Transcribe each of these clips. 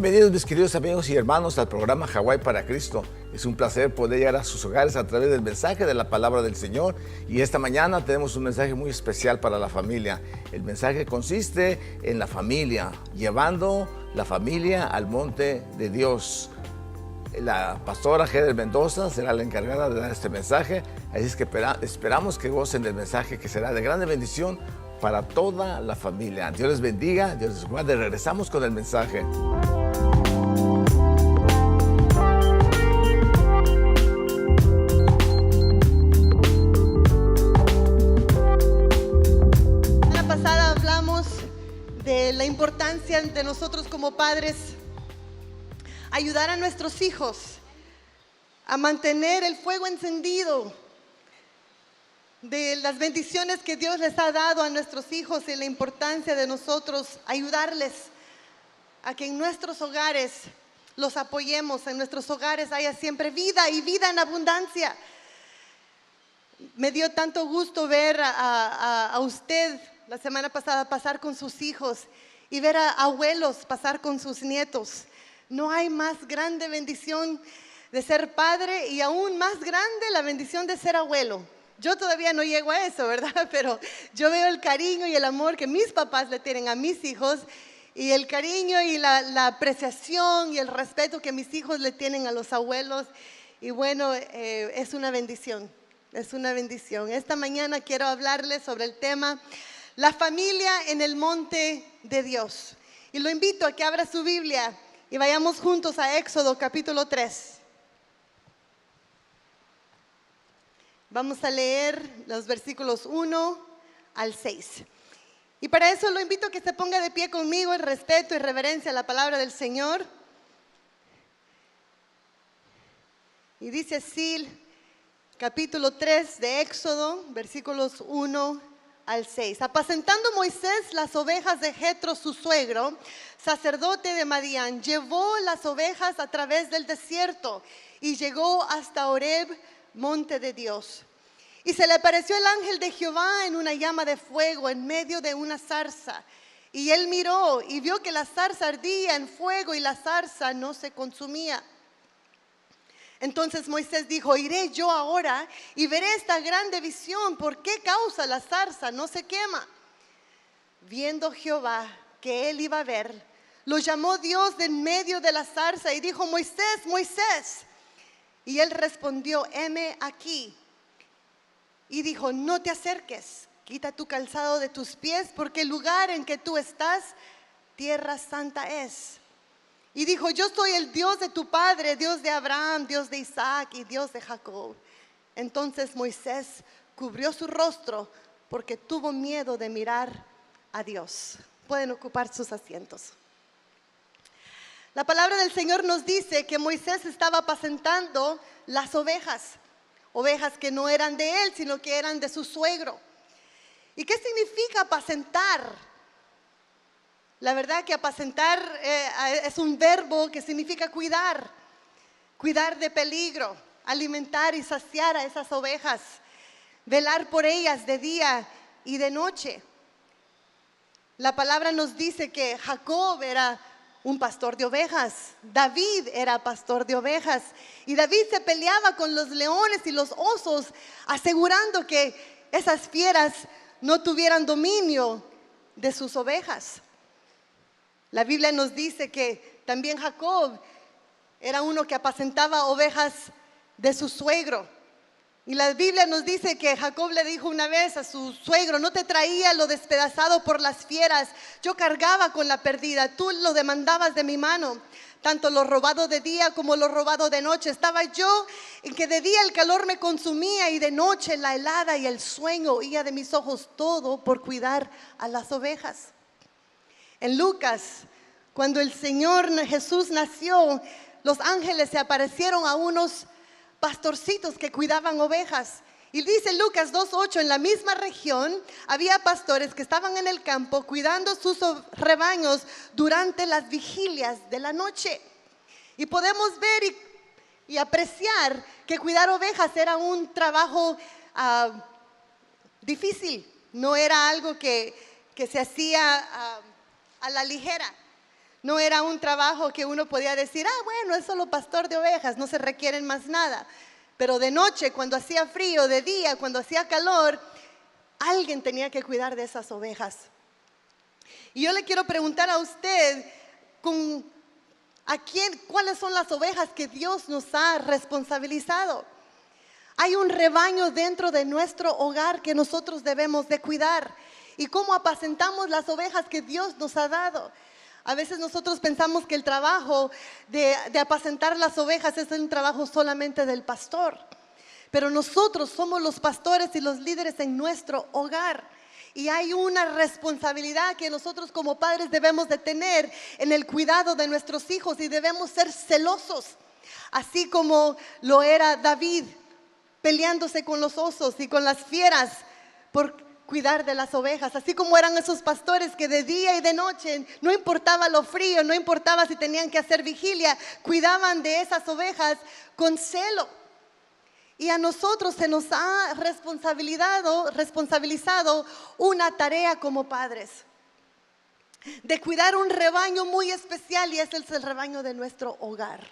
Bienvenidos mis queridos amigos y hermanos al programa Hawái para Cristo. Es un placer poder llegar a sus hogares a través del mensaje de la palabra del Señor. Y esta mañana tenemos un mensaje muy especial para la familia. El mensaje consiste en la familia, llevando la familia al monte de Dios. La pastora Heather Mendoza será la encargada de dar este mensaje. Así es que esperamos que gocen del mensaje que será de grande bendición para toda la familia. Dios les bendiga, Dios les guarde. Regresamos con el mensaje. La pasada hablamos de la importancia de nosotros como padres ayudar a nuestros hijos a mantener el fuego encendido de las bendiciones que Dios les ha dado a nuestros hijos y la importancia de nosotros ayudarles a que en nuestros hogares los apoyemos, en nuestros hogares haya siempre vida y vida en abundancia. Me dio tanto gusto ver a usted la semana pasada pasar con sus hijos y ver a abuelos pasar con sus nietos. No hay más grande bendición de ser padre y aún más grande la bendición de ser abuelo. Yo todavía no llego a eso, ¿verdad? Pero yo veo el cariño y el amor que mis papás le tienen a mis hijos y el cariño y la apreciación y el respeto que mis hijos le tienen a los abuelos. Y bueno, es una bendición, es una bendición. Esta mañana quiero hablarles sobre el tema la familia en el monte de Dios. Y lo invito a que abra su Biblia y vayamos juntos a Éxodo capítulo 3. Vamos a leer los versículos 1 al 6. Y para eso lo invito a que se ponga de pie conmigo en respeto y reverencia a la palabra del Señor. Y dice así, capítulo 3 de Éxodo, versículos 1 al 6. Apacentando Moisés las ovejas de Jetro, su suegro, sacerdote de Madián, llevó las ovejas a través del desierto y llegó hasta Horeb, monte de Dios. Y se le apareció el ángel de Jehová en una llama de fuego en medio de una zarza. Y él miró y vio que la zarza ardía en fuego y la zarza no se consumía. Entonces Moisés dijo: iré yo ahora y veré esta grande visión, ¿por qué causa la zarza no se quema? Viendo Jehová que él iba a ver, lo llamó Dios de en medio de la zarza y dijo: Moisés, Moisés. Y él respondió: heme aquí. Y dijo: no te acerques, quita tu calzado de tus pies, porque el lugar en que tú estás, tierra santa es. Y dijo: yo soy el Dios de tu padre, Dios de Abraham, Dios de Isaac y Dios de Jacob. Entonces Moisés cubrió su rostro porque tuvo miedo de mirar a Dios. Pueden ocupar sus asientos. La palabra del Señor nos dice que Moisés estaba apacentando las ovejas que no eran de él, sino que eran de su suegro. ¿Y qué significa apacentar? La verdad que apacentar es un verbo que significa cuidar de peligro, alimentar y saciar a esas ovejas, velar por ellas de día y de noche. La palabra nos dice que Jacob era un pastor de ovejas, David era pastor de ovejas y David se peleaba con los leones y los osos, asegurando que esas fieras no tuvieran dominio de sus ovejas. La Biblia nos dice que también Jacob era uno que apacentaba ovejas de su suegro. Y la Biblia nos dice que Jacob le dijo una vez a su suegro: no te traía lo despedazado por las fieras, yo cargaba con la perdida, tú lo demandabas de mi mano, tanto lo robado de día como lo robado de noche. Estaba yo en que de día el calor me consumía y de noche la helada y el sueño huía de mis ojos, todo por cuidar a las ovejas. En Lucas, cuando el Señor Jesús nació, los ángeles se aparecieron a unos pastorcitos que cuidaban ovejas. Y dice Lucas 2:8, en la misma región había pastores que estaban en el campo cuidando sus rebaños durante las vigilias de la noche. Y podemos ver y apreciar que cuidar ovejas era un trabajo difícil, no era algo que se hacía a la ligera. No era un trabajo que uno podía decir, bueno, es solo pastor de ovejas, no se requieren más nada. Pero de noche, cuando hacía frío, de día, cuando hacía calor, alguien tenía que cuidar de esas ovejas. Y yo le quiero preguntar a usted, ¿cuáles son las ovejas que Dios nos ha responsabilizado? Hay un rebaño dentro de nuestro hogar que nosotros debemos de cuidar. ¿Y cómo apacentamos las ovejas que Dios nos ha dado? A veces nosotros pensamos que el trabajo de apacentar las ovejas es un trabajo solamente del pastor. Pero nosotros somos los pastores y los líderes en nuestro hogar. Y hay una responsabilidad que nosotros como padres debemos de tener en el cuidado de nuestros hijos y debemos ser celosos. Así como lo era David, peleándose con los osos y con las fieras por cuidar de las ovejas. Así como eran esos pastores que de día y de noche, no importaba lo frío, no importaba si tenían que hacer vigilia, cuidaban de esas ovejas con celo. Y a nosotros se nos ha responsabilizado una tarea como padres, de cuidar un rebaño muy especial, y ese es el rebaño de nuestro hogar.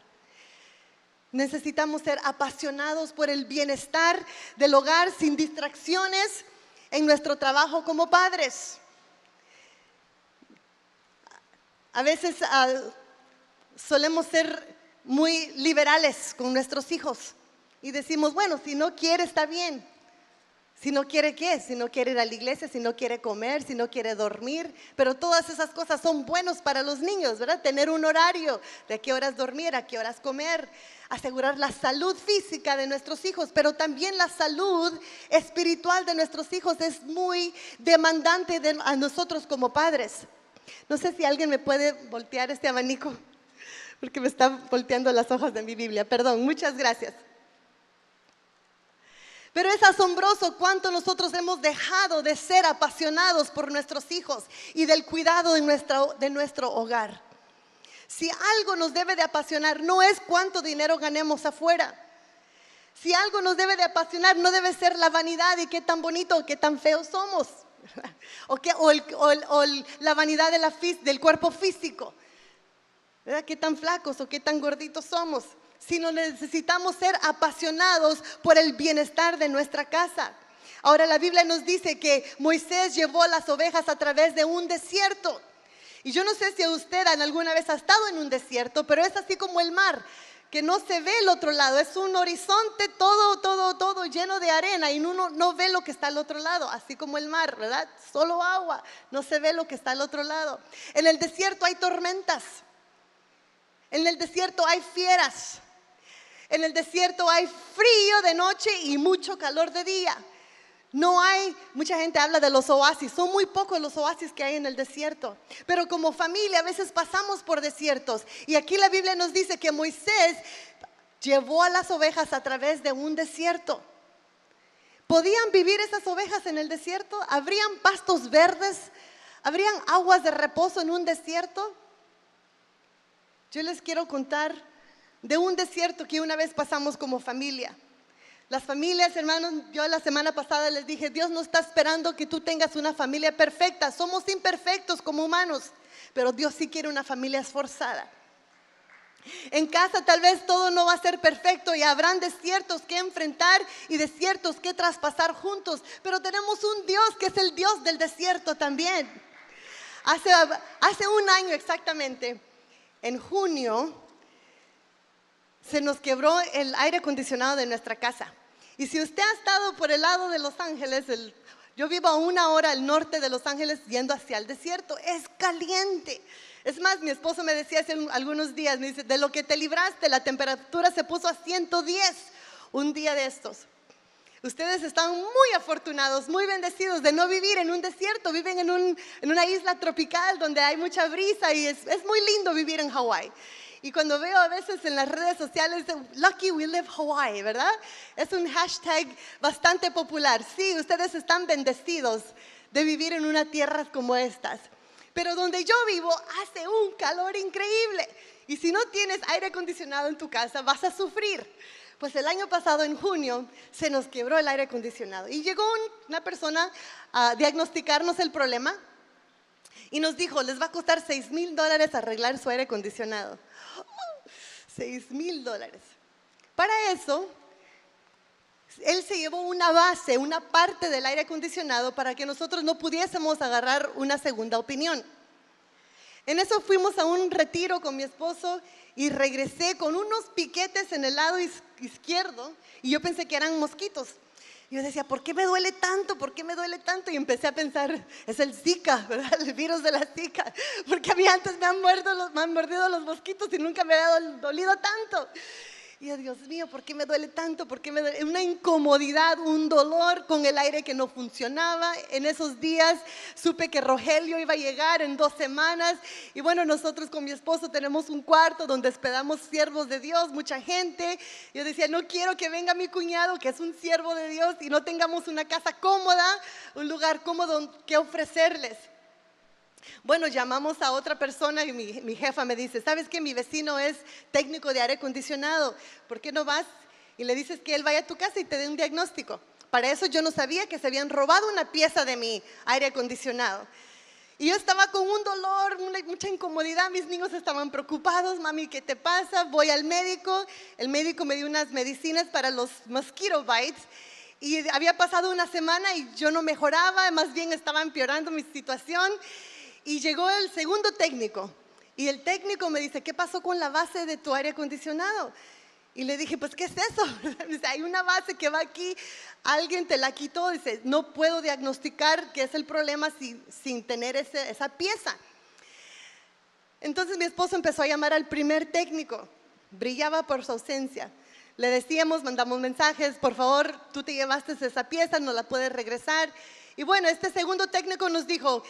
Necesitamos ser apasionados por el bienestar del hogar, sin distracciones en nuestro trabajo como padres. A veces solemos ser muy liberales con nuestros hijos. Y decimos, bueno, si no quiere está bien. Si no quiere, ¿qué? Si no quiere ir a la iglesia, si no quiere comer, si no quiere dormir. Pero todas esas cosas son buenos para los niños, ¿verdad? Tener un horario de a qué horas dormir, a qué horas comer. Asegurar la salud física de nuestros hijos, pero también la salud espiritual de nuestros hijos es muy demandante a nosotros como padres. No sé si alguien me puede voltear este abanico, porque me está volteando las hojas de mi Biblia. Perdón, muchas gracias. Pero es asombroso cuánto nosotros hemos dejado de ser apasionados por nuestros hijos y del cuidado de nuestro hogar. Si algo nos debe de apasionar, no es cuánto dinero ganemos afuera. Si algo nos debe de apasionar, no debe ser la vanidad y qué tan bonito o qué tan feos somos. O la vanidad del cuerpo físico, ¿verdad? Qué tan flacos o qué tan gorditos somos. Sino necesitamos ser apasionados por el bienestar de nuestra casa. Ahora la Biblia nos dice que Moisés llevó las ovejas a través de un desierto. Y yo no sé si usted alguna vez ha estado en un desierto, pero es así como el mar, que no se ve el otro lado. Es un horizonte todo lleno de arena y uno no ve lo que está al otro lado, así como el mar, ¿verdad? Solo agua, no se ve lo que está al otro lado. En el desierto hay tormentas. En el desierto hay fieras. En el desierto hay frío de noche y mucho calor de día. Mucha gente habla de los oasis, son muy pocos los oasis que hay en el desierto. Pero como familia a veces pasamos por desiertos. Y aquí la Biblia nos dice que Moisés llevó a las ovejas a través de un desierto. ¿Podían vivir esas ovejas en el desierto? ¿Habrían pastos verdes? ¿Habrían aguas de reposo en un desierto? Yo les quiero contar de un desierto que una vez pasamos como familia. Las familias, hermanos, yo la semana pasada les dije, Dios no está esperando que tú tengas una familia perfecta. Somos imperfectos como humanos, pero Dios sí quiere una familia esforzada. En casa tal vez todo no va a ser perfecto y habrán desiertos que enfrentar y desiertos que traspasar juntos, pero tenemos un Dios que es el Dios del desierto también. Hace un año exactamente, en junio, se nos quebró el aire acondicionado de nuestra casa. Y si usted ha estado por el lado de Los Ángeles, yo vivo a 1 hora al norte de Los Ángeles yendo hacia el desierto, es caliente. Es más, mi esposo me decía hace algunos días, me dice, de lo que te libraste, la temperatura se puso a 110 un día de estos. Ustedes están muy afortunados, muy bendecidos de no vivir en un desierto, viven en una isla tropical donde hay mucha brisa y es muy lindo vivir en Hawái. Y cuando veo a veces en las redes sociales, Lucky we live Hawaii, ¿verdad? Es un hashtag bastante popular. Sí, ustedes están bendecidos de vivir en una tierra como estas. Pero donde yo vivo hace un calor increíble. Y si no tienes aire acondicionado en tu casa, vas a sufrir. Pues el año pasado, en junio, se nos quebró el aire acondicionado. Y llegó una persona a diagnosticarnos el problema. Y nos dijo, les va a costar $6,000 arreglar su aire acondicionado. $6,000. Para eso, él se llevó una base, una parte del aire acondicionado para que nosotros no pudiésemos agarrar una segunda opinión. En eso fuimos a un retiro con mi esposo y regresé con unos piquetes en el lado izquierdo y yo pensé que eran mosquitos. Yo decía, ¿por qué me duele tanto? ¿Por qué me duele tanto? Y empecé a pensar, es el Zika, ¿verdad? El virus de la Zika. Porque a mí antes me han mordido los mosquitos y nunca me había dolido tanto. Y yo, Dios mío, ¿por qué me duele tanto? ¿Por qué me duele? Una incomodidad, un dolor con el aire que no funcionaba. En esos días supe que Rogelio iba a llegar en 2 semanas. Y bueno, nosotros con mi esposo tenemos un cuarto donde hospedamos siervos de Dios, mucha gente. Yo decía, no quiero que venga mi cuñado, que es un siervo de Dios, y no tengamos una casa cómoda, un lugar cómodo que ofrecerles. Bueno, llamamos a otra persona y mi jefa me dice, ¿sabes qué? Mi vecino es técnico de aire acondicionado. ¿Por qué no vas y le dices que él vaya a tu casa y te dé un diagnóstico? Para eso yo no sabía que se habían robado una pieza de mi aire acondicionado. Y yo estaba con un dolor, mucha incomodidad, mis niños estaban preocupados, mami, ¿qué te pasa? Voy al médico, el médico me dio unas medicinas para los mosquito bites. Y había pasado una semana y yo no mejoraba, más bien estaba empeorando mi situación. Y llegó el segundo técnico y el técnico me dice, ¿qué pasó con la base de tu aire acondicionado? Y le dije, pues, ¿qué es eso? Dice, hay una base que va aquí, alguien te la quitó. Dice, no puedo diagnosticar qué es el problema sin tener esa pieza. Entonces mi esposo empezó a llamar al primer técnico, brillaba por su ausencia. Le decíamos, mandamos mensajes, por favor, tú te llevaste esa pieza, no la puedes regresar. Y bueno, este segundo técnico nos dijo,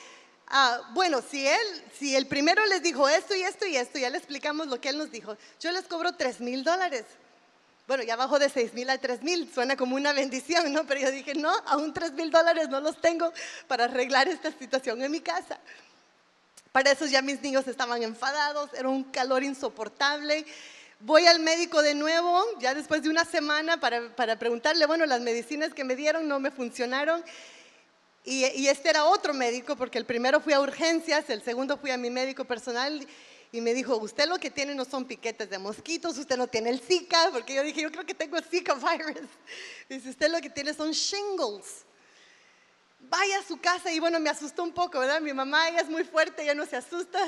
bueno, si el primero les dijo esto y esto y esto, ya le explicamos lo que él nos dijo, yo les cobro $3,000. Bueno, ya bajó de 6,000 a 3,000, suena como una bendición, ¿no? Pero yo dije, no, aún $3,000 no los tengo para arreglar esta situación en mi casa. Para eso ya mis niños estaban enfadados, era un calor insoportable. Voy al médico de nuevo, ya después de una semana, para preguntarle, bueno, las medicinas que me dieron no me funcionaron. Y este era otro médico, porque el primero fui a urgencias, el segundo fui a mi médico personal y me dijo, usted lo que tiene no son piquetes de mosquitos, usted no tiene el Zika, porque yo dije, yo creo que tengo el Zika virus. Dice, usted lo que tiene son shingles. Vaya a su casa. Y bueno, me asustó un poco, ¿verdad? Mi mamá, ella es muy fuerte, ella no se asusta.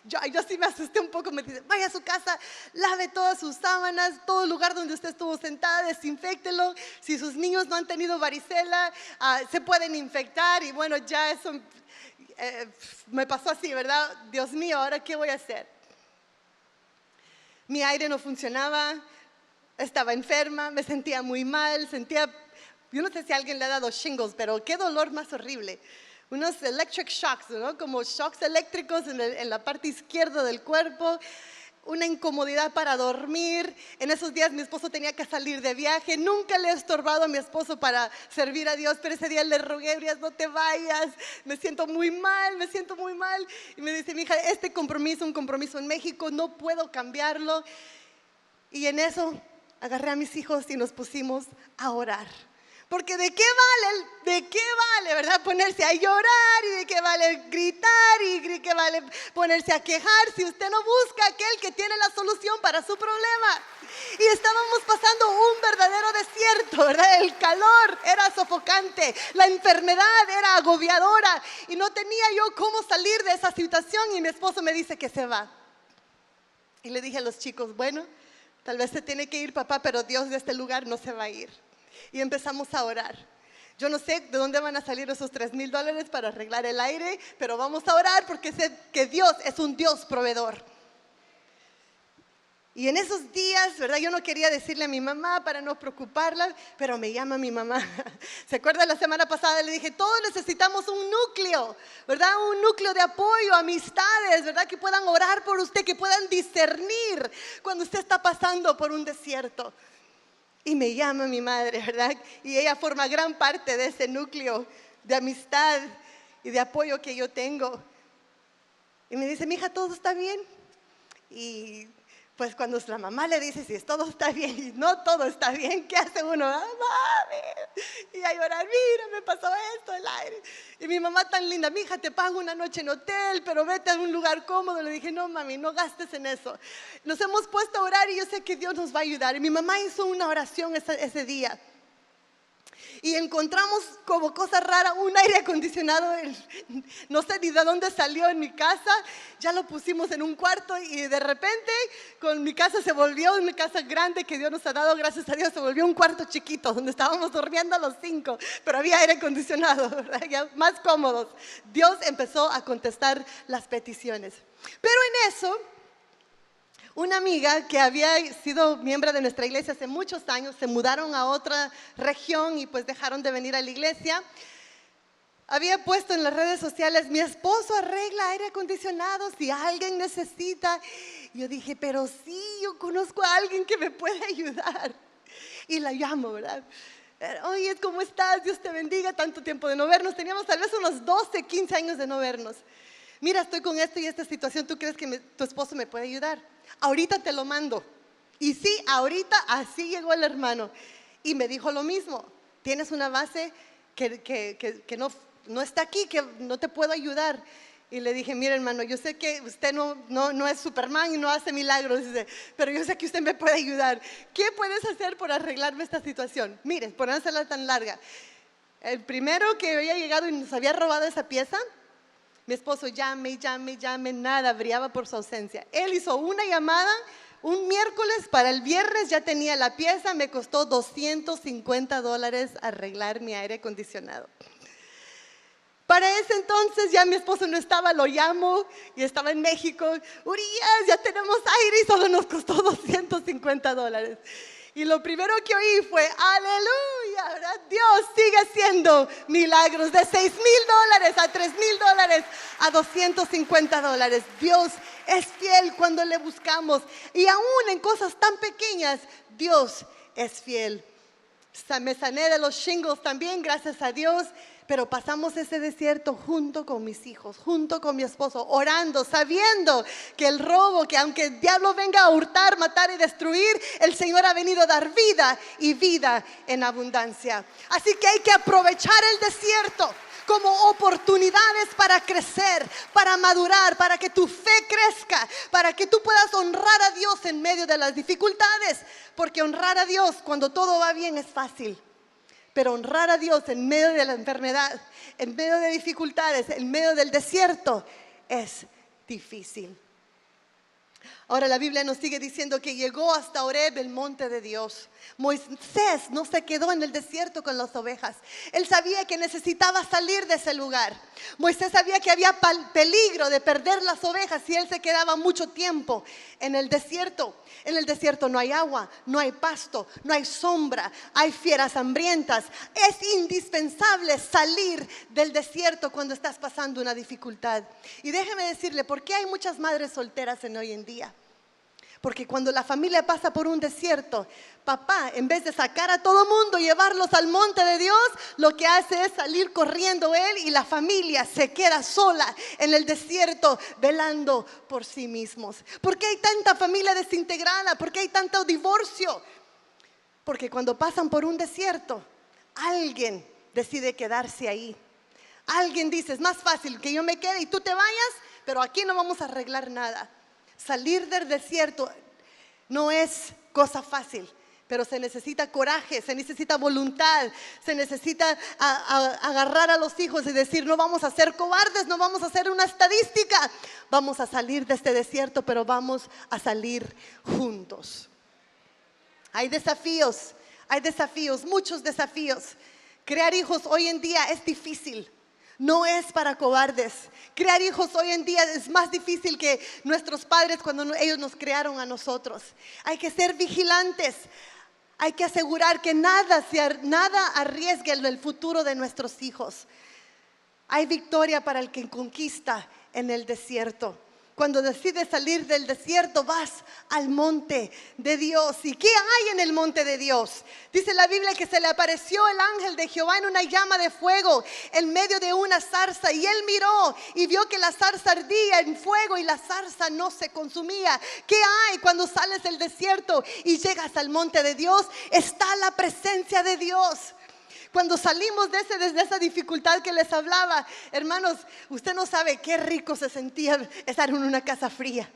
Yo sí me asusté un poco, me dice, vaya a su casa, lave todas sus sábanas, todo el lugar donde usted estuvo sentada, desinféctelo. Si sus niños no han tenido varicela, se pueden infectar. Y bueno, ya eso me pasó así, ¿verdad? Dios mío, ¿ahora qué voy a hacer? Mi aire no funcionaba, estaba enferma, me sentía muy mal, yo no sé si a alguien le ha dado shingles, pero qué dolor más horrible. Unos electric shocks, ¿no? Como shocks eléctricos en la parte izquierda del cuerpo, una incomodidad para dormir. En esos días mi esposo tenía que salir de viaje. Nunca le he estorbado a mi esposo para servir a Dios, pero ese día le rogué, Urias, no te vayas, me siento muy mal. Y me dice, mi hija, este compromiso, un compromiso en México, no puedo cambiarlo. Y en eso agarré a mis hijos y nos pusimos a orar. Porque ¿de qué vale, verdad? Ponerse a llorar, y de qué vale gritar, y de qué vale ponerse a quejar si usted no busca a aquel que tiene la solución para su problema. Y estábamos pasando un verdadero desierto, ¿verdad? El calor era sofocante, la enfermedad era agobiadora y no tenía yo cómo salir de esa situación. Y mi esposo me dice que se va. Y le dije a los chicos, bueno, tal vez se tiene que ir, papá, pero Dios de este lugar no se va a ir. Y empezamos a orar. Yo no sé de dónde van a salir esos $3,000 para arreglar el aire, pero vamos a orar porque sé que Dios es un Dios proveedor. Y en esos días, ¿verdad? Yo no quería decirle a mi mamá para no preocuparla, pero me llama mi mamá. ¿Se acuerda? La semana pasada le dije, todos necesitamos un núcleo, ¿verdad? Un núcleo de apoyo, amistades, ¿verdad? Que puedan orar por usted, que puedan discernir cuando usted está pasando por un desierto. Y me llama mi madre, ¿verdad? Y ella forma gran parte de ese núcleo de amistad y de apoyo que yo tengo. Y me dice, mija, ¿todo está bien? Y Pues cuando la mamá le dice si todo está bien y no todo está bien, ¿qué hace uno? ¡Ah, mami! Y a llorar, mira, me pasó esto, el aire. Y mi mamá tan linda, mi hija, te pago una noche en hotel, pero vete a un lugar cómodo. Le dije, no, mami, no gastes en eso. Nos hemos puesto a orar y yo sé que Dios nos va a ayudar. Y mi mamá hizo una oración ese día. Y encontramos como cosa rara un aire acondicionado, no sé ni de dónde salió en mi casa, ya lo pusimos en un cuarto y de repente con mi casa se volvió una casa grande que Dios nos ha dado, gracias a Dios, se volvió un cuarto chiquito donde estábamos durmiendo los 5, pero había aire acondicionado, ¿verdad? Ya más cómodos. Dios empezó a contestar las peticiones. Pero en eso, una amiga que había sido miembro de nuestra iglesia hace muchos años, se mudaron a otra región y pues dejaron de venir a la iglesia. Había puesto en las redes sociales, mi esposo arregla aire acondicionado si alguien necesita. Y yo dije, pero sí, yo conozco a alguien que me puede ayudar. Y la llamo, ¿verdad? Oye, ¿cómo estás? Dios te bendiga, tanto tiempo de no vernos. Teníamos tal vez unos 12, 15 años de no vernos. Mira, estoy con esto y esta situación, ¿tú crees que tu esposo me puede ayudar? Ahorita te lo mando. Y sí, ahorita así llegó el hermano. Y me dijo lo mismo, tienes una base que no está aquí, que no te puedo ayudar. Y le dije, mire hermano, yo sé que usted no es Superman y no hace milagros, pero yo sé que usted me puede ayudar. ¿Qué puedes hacer por arreglarme esta situación? Mire, por no hacerla tan larga. El primero que había llegado y nos había robado esa pieza, mi esposo llame, nada, brillaba por su ausencia. Él hizo una llamada un miércoles, para el viernes ya tenía la pieza, me costó $250 arreglar mi aire acondicionado. Para ese entonces ya mi esposo no estaba, lo llamo y estaba en México. Urias, ya tenemos aire y solo nos costó $250. Y lo primero que oí fue, aleluya, ¿verdad? Dios sigue haciendo milagros de $6,000 a $3,000 a $250. Dios es fiel cuando le buscamos. Y aún en cosas tan pequeñas, Dios es fiel. Me sané de los shingles también, gracias a Dios. Pero pasamos ese desierto junto con mis hijos, junto con mi esposo, orando, sabiendo que el robo, que aunque el diablo venga a hurtar, matar y destruir, el Señor ha venido a dar vida y vida en abundancia. Así que hay que aprovechar el desierto como oportunidades para crecer, para madurar, para que tu fe crezca, para que tú puedas honrar a Dios en medio de las dificultades. Porque honrar a Dios cuando todo va bien es fácil. Pero honrar a Dios en medio de la enfermedad, en medio de dificultades, en medio del desierto, es difícil. Ahora la Biblia nos sigue diciendo que llegó hasta Horeb, el monte de Dios. Moisés no se quedó en el desierto con las ovejas. Él sabía que necesitaba salir de ese lugar. Moisés sabía que había peligro de perder las ovejas si él se quedaba mucho tiempo en el desierto. En el desierto no hay agua, no hay pasto, no hay sombra, hay fieras hambrientas. Es indispensable salir del desierto cuando estás pasando una dificultad. Y déjeme decirle, ¿por qué hay muchas madres solteras en hoy en día? Porque cuando la familia pasa por un desierto, papá, en vez de sacar a todo mundo y llevarlos al monte de Dios, lo que hace es salir corriendo él y la familia se queda sola en el desierto velando por sí mismos. ¿Por qué hay tanta familia desintegrada? ¿Por qué hay tanto divorcio? Porque cuando pasan por un desierto, alguien decide quedarse ahí. Alguien dice, es más fácil que yo me quede y tú te vayas, pero aquí no vamos a arreglar nada. Salir del desierto no es cosa fácil, pero se necesita coraje, se necesita voluntad, se necesita agarrar a los hijos y decir, no vamos a ser cobardes, no vamos a hacer una estadística, vamos a salir de este desierto, pero vamos a salir juntos. Hay desafíos, muchos desafíos. Crear hijos hoy en día es difícil. No es para cobardes. Crear hijos hoy en día es más difícil que nuestros padres cuando ellos nos crearon a nosotros. Hay que ser vigilantes. Hay que asegurar que nada arriesgue el futuro de nuestros hijos. Hay victoria para el que conquista en el desierto. Cuando decides salir del desierto, vas al monte de Dios. ¿Y qué hay en el monte de Dios? Dice la Biblia que se le apareció el ángel de Jehová en una llama de fuego en medio de una zarza. Y él miró y vio que la zarza ardía en fuego y la zarza no se consumía. ¿Qué hay cuando sales del desierto y llegas al monte de Dios? Está la presencia de Dios. Cuando salimos desde esa dificultad que les hablaba, hermanos, usted no sabe qué rico se sentía estar en una casa fría.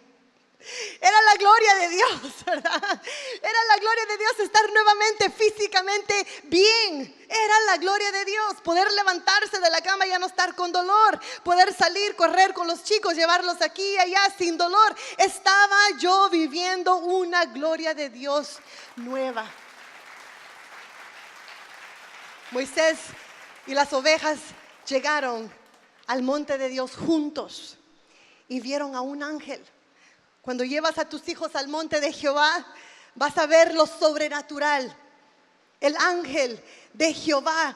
Era la gloria de Dios, ¿verdad? Era la gloria de Dios estar nuevamente físicamente bien. Era la gloria de Dios poder levantarse de la cama y ya no estar con dolor, poder salir, correr con los chicos, llevarlos aquí y allá sin dolor. Estaba yo viviendo una gloria de Dios nueva. Moisés y las ovejas llegaron al monte de Dios juntos y vieron a un ángel. Cuando llevas a tus hijos al monte de Jehová, vas a ver lo sobrenatural. El ángel de Jehová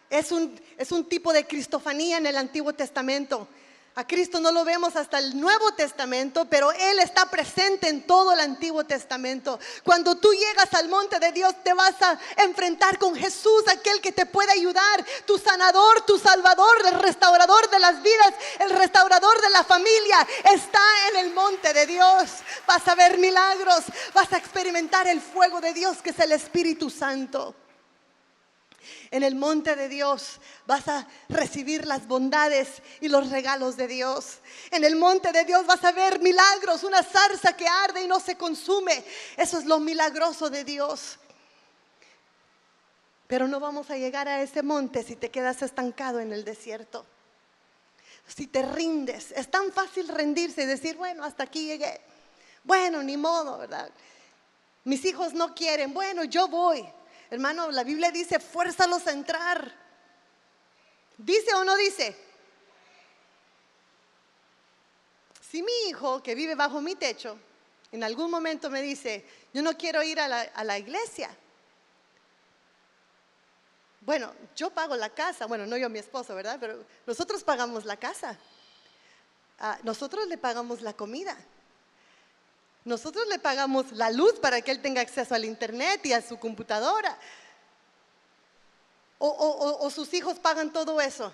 es un tipo de cristofanía en el Antiguo Testamento. A Cristo no lo vemos hasta el Nuevo Testamento, pero Él está presente en todo el Antiguo Testamento. Cuando tú llegas al monte de Dios, te vas a enfrentar con Jesús, aquel que te puede ayudar, tu sanador, tu salvador, el restaurador de las vidas, el restaurador de la familia. Está en el monte de Dios. Vas a ver milagros, vas a experimentar el fuego de Dios, que es el Espíritu Santo. En el monte de Dios vas a recibir las bondades y los regalos de Dios. En el monte de Dios vas a ver milagros, una zarza que arde y no se consume. Eso es lo milagroso de Dios. Pero no vamos a llegar a ese monte si te quedas estancado en el desierto. Si te rindes, es tan fácil rendirse y decir, bueno, hasta aquí llegué. Bueno, ni modo, ¿verdad? Mis hijos no quieren, bueno, yo voy. Hermano, la Biblia dice, fuérzalos a entrar. ¿Dice o no dice? Si mi hijo, que vive bajo mi techo, en algún momento me dice, yo no quiero ir a la iglesia. Bueno, yo pago la casa. Bueno, no yo, mi esposo, ¿verdad? Pero nosotros pagamos la casa. Nosotros le pagamos la comida. Nosotros le pagamos la luz para que él tenga acceso al internet y a su computadora. O sus hijos pagan todo eso.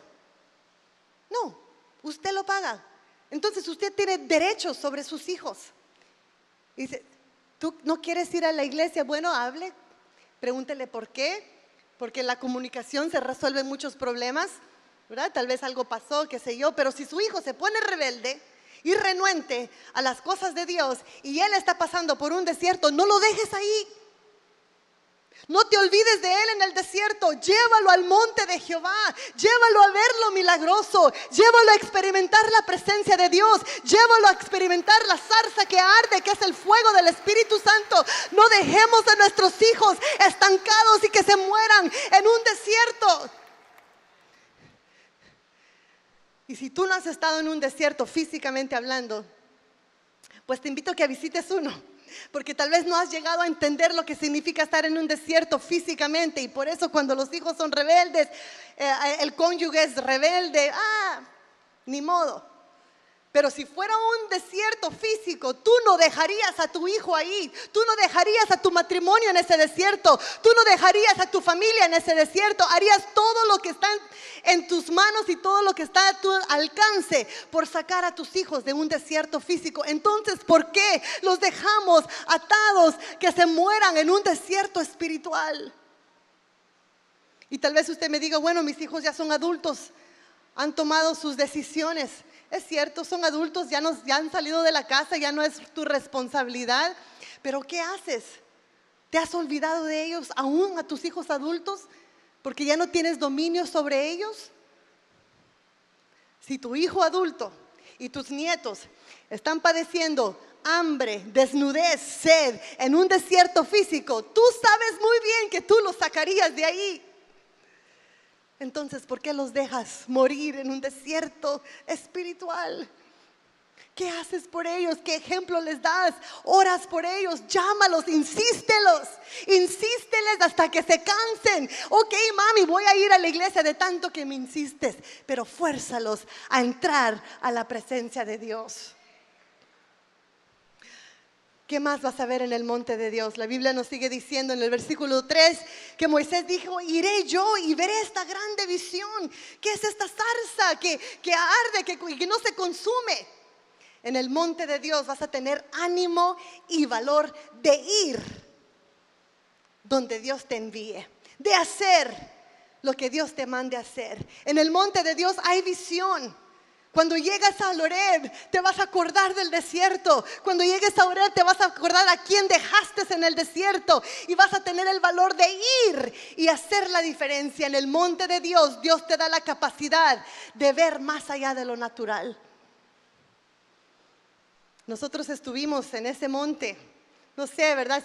No, usted lo paga. Entonces usted tiene derechos sobre sus hijos. Dice, ¿tú no quieres ir a la iglesia? Bueno, hable, pregúntele por qué. Porque en la comunicación se resuelven muchos problemas, ¿verdad? Tal vez algo pasó, qué sé yo. Pero si su hijo se pone rebelde y renuente a las cosas de Dios y él está pasando por un desierto, no lo dejes ahí. No te olvides de él en el desierto. Llévalo al monte de Jehová. Llévalo a ver lo milagroso. Llévalo a experimentar la presencia de Dios. Llévalo a experimentar la zarza que arde, que es el fuego del Espíritu Santo. No dejemos a nuestros hijos estancados y que se mueran en un desierto. Y si tú no has estado en un desierto físicamente hablando, pues te invito a que visites uno. Porque tal vez no has llegado a entender lo que significa estar en un desierto físicamente. Y por eso cuando los hijos son rebeldes, el cónyuge es rebelde, ni modo. Pero si fuera un desierto físico, tú no dejarías a tu hijo ahí. Tú no dejarías a tu matrimonio en ese desierto. Tú no dejarías a tu familia en ese desierto. Harías todo lo que está en tus manos y todo lo que está a tu alcance por sacar a tus hijos de un desierto físico. Entonces, ¿por qué los dejamos atados que se mueran en un desierto espiritual? Y tal vez usted me diga, bueno, mis hijos ya son adultos, han tomado sus decisiones. Es cierto, son adultos, ya han salido de la casa, ya no es tu responsabilidad. Pero ¿qué haces? ¿Te has olvidado de ellos aún a tus hijos adultos? Porque ya no tienes dominio sobre ellos. Si tu hijo adulto y tus nietos están padeciendo hambre, desnudez, sed en un desierto físico, tú sabes muy bien que tú los sacarías de ahí. Entonces, ¿por qué los dejas morir en un desierto espiritual? ¿Qué haces por ellos? ¿Qué ejemplo les das? Oras por ellos, llámalos, insísteles hasta que se cansen. Ok, mami, voy a ir a la iglesia de tanto que me insistes, pero fuérzalos a entrar a la presencia de Dios. ¿Qué más vas a ver en el monte de Dios? La Biblia nos sigue diciendo en el versículo 3 que Moisés dijo, iré yo y veré esta grande visión. ¿Qué es esta zarza que arde, que no se consume? En el monte de Dios vas a tener ánimo y valor de ir donde Dios te envíe, de hacer lo que Dios te mande hacer. En el monte de Dios hay visión. Cuando llegas a Horeb, te vas a acordar del desierto. Cuando llegues a Horeb, te vas a acordar a quién dejaste en el desierto. Y vas a tener el valor de ir y hacer la diferencia. En el monte de Dios, Dios te da la capacidad de ver más allá de lo natural. Nosotros estuvimos en ese monte. No sé, ¿verdad?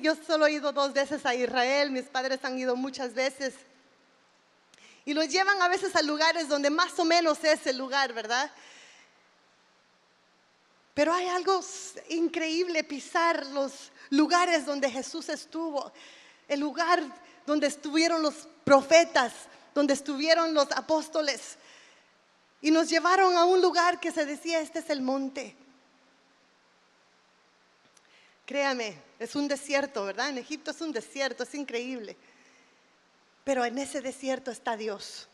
Yo solo he ido 2 veces a Israel. Mis padres han ido muchas veces. Y los llevan a veces a lugares donde más o menos es el lugar, ¿verdad? Pero hay algo increíble, pisar los lugares donde Jesús estuvo. El lugar donde estuvieron los profetas, donde estuvieron los apóstoles. Y nos llevaron a un lugar que se decía, este es el monte. Créame, es un desierto, ¿verdad? En Egipto es un desierto, es increíble. Pero en ese desierto está Dios.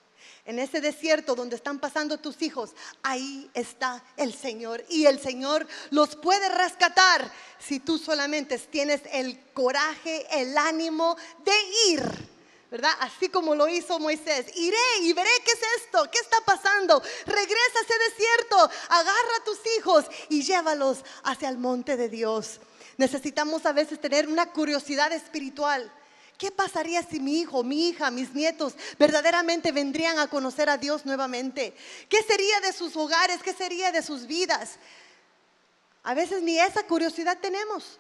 En ese desierto donde están pasando tus hijos, ahí está el Señor. Y el Señor los puede rescatar si tú solamente tienes el coraje, el ánimo de ir, ¿verdad? Así como lo hizo Moisés. Iré y veré qué es esto, qué está pasando. Regresa a ese desierto, agarra a tus hijos y llévalos hacia el monte de Dios. Necesitamos a veces tener una curiosidad espiritual. ¿Qué pasaría si mi hijo, mi hija, mis nietos verdaderamente vendrían a conocer a Dios nuevamente? ¿Qué sería de sus hogares? ¿Qué sería de sus vidas? A veces ni esa curiosidad tenemos.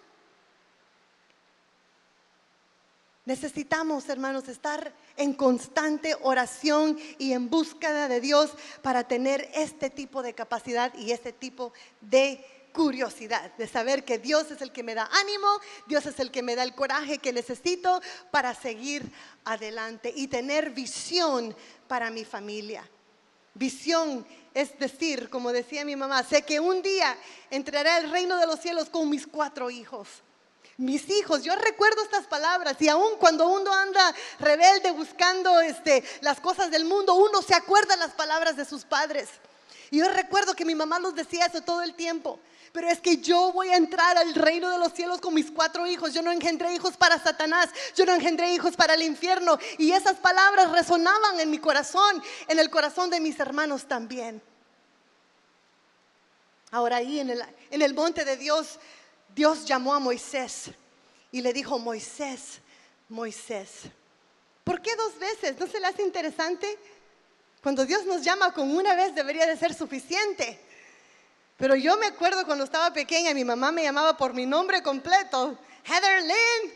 Necesitamos, hermanos, estar en constante oración y en búsqueda de Dios para tener este tipo de capacidad y este tipo de curiosidad, de saber que Dios es el que me da ánimo, Dios es el que me da el coraje que necesito para seguir adelante y tener visión para mi familia. Visión es decir, como decía mi mamá, sé que un día entraré al reino de los cielos con mis 4 hijos. Mis hijos, yo recuerdo estas palabras y aún cuando uno anda rebelde buscando las cosas del mundo, uno se acuerda las palabras de sus padres. Y yo recuerdo que mi mamá nos decía eso todo el tiempo. Pero es que yo voy a entrar al reino de los cielos con mis 4 hijos. Yo no engendré hijos para Satanás. Yo no engendré hijos para el infierno. Y esas palabras resonaban en mi corazón, en el corazón de mis hermanos también. Ahora ahí en el monte de Dios, Dios llamó a Moisés y le dijo, Moisés, Moisés. ¿Por qué 2 veces? ¿No se le hace interesante? Cuando Dios nos llama con una vez debería de ser suficiente. Pero yo me acuerdo cuando estaba pequeña, mi mamá me llamaba por mi nombre completo. Heather Lynn,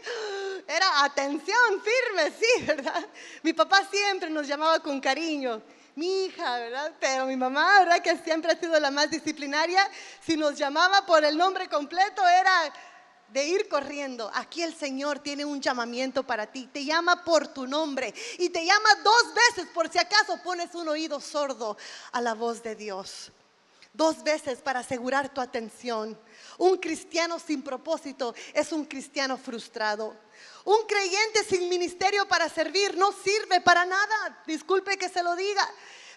era atención, firme, sí, ¿verdad? Mi papá siempre nos llamaba con cariño, mi hija, ¿verdad? Pero mi mamá, ¿verdad? Que siempre ha sido la más disciplinaria, si nos llamaba por el nombre completo era de ir corriendo. Aquí el Señor tiene un llamamiento para ti, te llama por tu nombre y te llama 2 veces por si acaso pones un oído sordo a la voz de Dios. 2 veces para asegurar tu atención. Un cristiano sin propósito es un cristiano frustrado. Un creyente sin ministerio para servir no sirve para nada. Disculpe que se lo diga,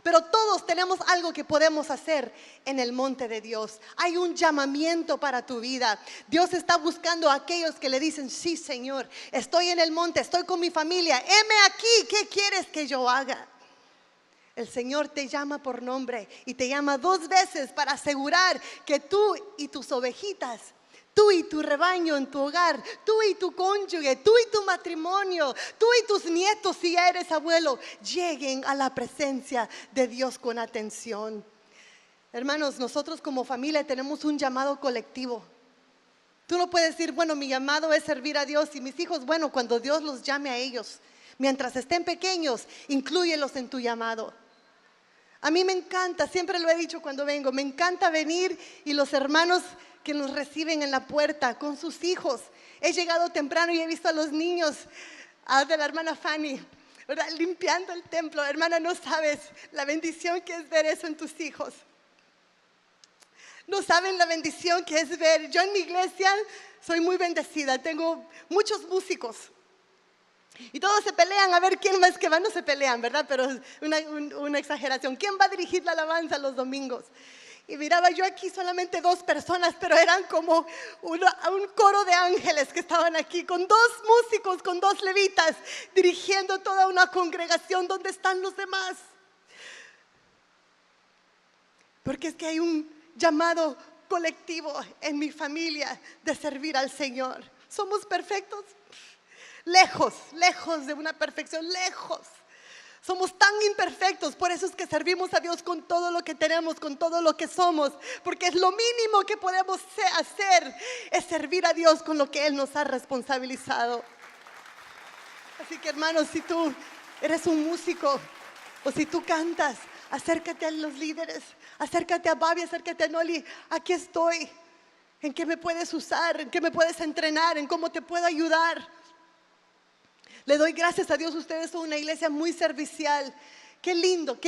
pero todos tenemos algo que podemos hacer en el monte de Dios. Hay un llamamiento para tu vida. Dios está buscando a aquellos que le dicen, sí, Señor, estoy en el monte, estoy con mi familia. Heme aquí, ¿qué quieres que yo haga? El Señor te llama por nombre y te llama 2 veces para asegurar que tú y tus ovejitas, tú y tu rebaño en tu hogar, tú y tu cónyuge, tú y tu matrimonio, tú y tus nietos, si ya eres abuelo, lleguen a la presencia de Dios con atención. Hermanos, nosotros como familia tenemos un llamado colectivo. Tú no puedes decir, bueno, mi llamado es servir a Dios y mis hijos, bueno, cuando Dios los llame a ellos, mientras estén pequeños, inclúyelos en tu llamado. A mí me encanta, siempre lo he dicho cuando vengo, me encanta venir y los hermanos que nos reciben en la puerta con sus hijos. He llegado temprano y he visto a los niños, de la hermana Fanny, ¿verdad? Limpiando el templo. Hermana, no sabes la bendición que es ver eso en tus hijos. No saben la bendición que es ver. Yo en mi iglesia soy muy bendecida. Tengo muchos músicos. Y todos se pelean a ver quién más que va. No se pelean, ¿verdad? Pero es una exageración. ¿Quién va a dirigir la alabanza los domingos? Y miraba yo aquí solamente 2 personas, pero eran como un coro de ángeles que estaban aquí, con 2 músicos, con 2 levitas, dirigiendo toda una congregación. ¿Dónde están los demás? Porque es que hay un llamado colectivo en mi familia de servir al Señor. ¿Somos perfectos? Lejos, lejos de una perfección, lejos. Somos tan imperfectos, por eso es que servimos a Dios con todo lo que tenemos, con todo lo que somos, porque es lo mínimo que podemos hacer, es servir a Dios con lo que Él nos ha responsabilizado. Así que hermanos, si tú eres un músico o si tú cantas, acércate a los líderes, acércate a Babi, acércate a Noli. Aquí estoy. ¿En qué me puedes usar? ¿En qué me puedes entrenar? ¿En cómo te puedo ayudar? Le doy gracias a Dios, ustedes son una iglesia muy servicial. Qué lindo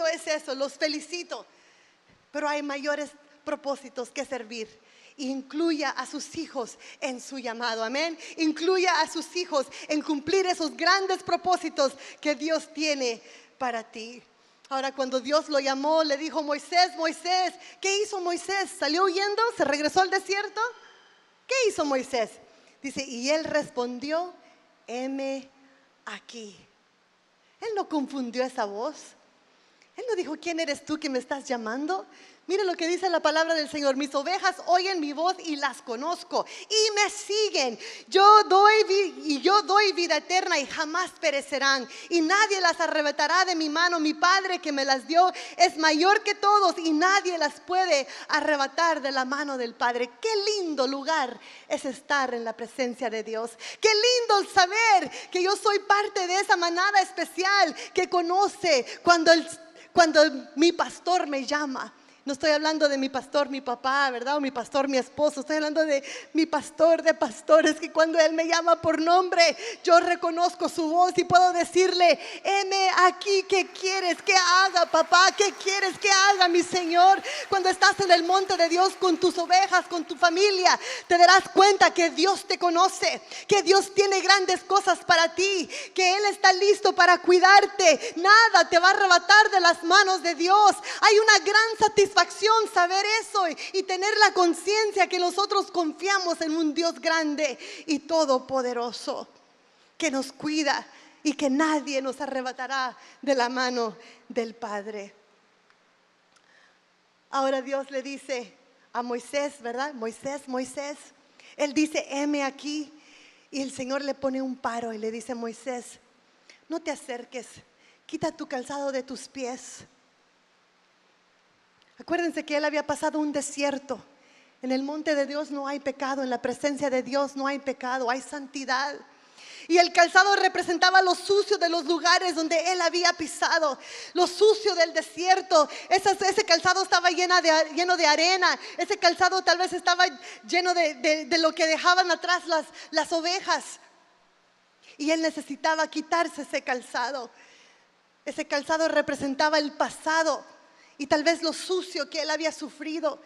es eso, los felicito. Pero hay mayores propósitos que servir. Incluya a sus hijos en su llamado, amén. Incluya a sus hijos en cumplir esos grandes propósitos que Dios tiene para ti. Ahora, cuando Dios lo llamó, le dijo: Moisés, Moisés. ¿Qué hizo Moisés? ¿Salió huyendo? ¿Se regresó al desierto? ¿Qué hizo Moisés? Dice, y él respondió: heme aquí. Él no confundió esa voz. Él no dijo: ¿quién eres tú que me estás llamando? Mire lo que dice la palabra del Señor: mis ovejas oyen mi voz y las conozco y me siguen. Yo doy vida eterna y jamás perecerán, y nadie las arrebatará de mi mano. Mi Padre que me las dio es mayor que todos, y nadie las puede arrebatar de la mano del Padre. Qué lindo lugar es estar en la presencia de Dios. Qué lindo saber que yo soy parte de esa manada especial que conoce cuando mi pastor me llama. No estoy hablando de mi pastor, mi papá, ¿verdad? O mi pastor, mi esposo. Estoy hablando de mi pastor de pastores, que cuando Él me llama por nombre, yo reconozco su voz y puedo decirle: heme aquí, ¿qué quieres que haga, papá? ¿Qué quieres que haga, mi Señor? Cuando estás en el monte de Dios con tus ovejas, con tu familia, te darás cuenta que Dios te conoce, que Dios tiene grandes cosas para ti, que Él está listo para cuidarte. Nada te va a arrebatar de las manos de Dios. Hay una gran satisfacción saber eso y tener la conciencia que nosotros confiamos en un Dios grande y todopoderoso que nos cuida y que nadie nos arrebatará de la mano del Padre. Ahora Dios le dice a Moisés, ¿verdad? Moisés, Moisés. Él dice: heme aquí. Y el Señor le pone un paro y le dice: Moisés, no te acerques, quita tu calzado de tus pies. Acuérdense que él había pasado un desierto. En el monte de Dios no hay pecado, en la presencia de Dios no hay pecado, hay santidad. Y el calzado representaba lo sucio de los lugares donde él había pisado, lo sucio del desierto. Ese calzado estaba lleno de arena. Ese calzado tal vez estaba lleno de lo que dejaban atrás las ovejas. Y él necesitaba quitarse ese calzado. Ese calzado representaba el pasado y tal vez lo sucio que él había sufrido.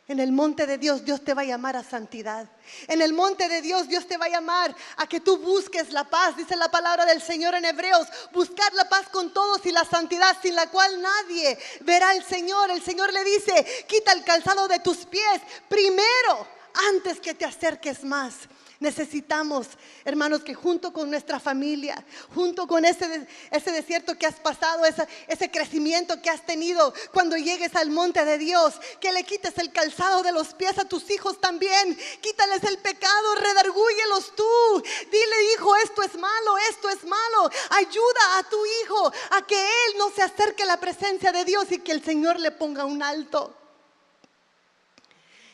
En el monte de Dios, Dios te va a llamar a santidad. En el monte de Dios, Dios te va a llamar a que tú busques la paz. Dice la palabra del Señor en Hebreos: buscar la paz con todos y la santidad, sin la cual nadie verá al Señor. El Señor le dice: quita el calzado de tus pies primero, antes que te acerques más. Necesitamos, hermanos, que junto con nuestra familia, junto con ese desierto que has pasado, ese crecimiento que has tenido, cuando llegues al monte de Dios, que le quites el calzado de los pies a tus hijos también. Quítales el pecado, redargúyelos tú. Dile: hijo, esto es malo, esto es malo. Ayuda a tu hijo a que él no se acerque a la presencia de Dios y que el Señor le ponga un alto.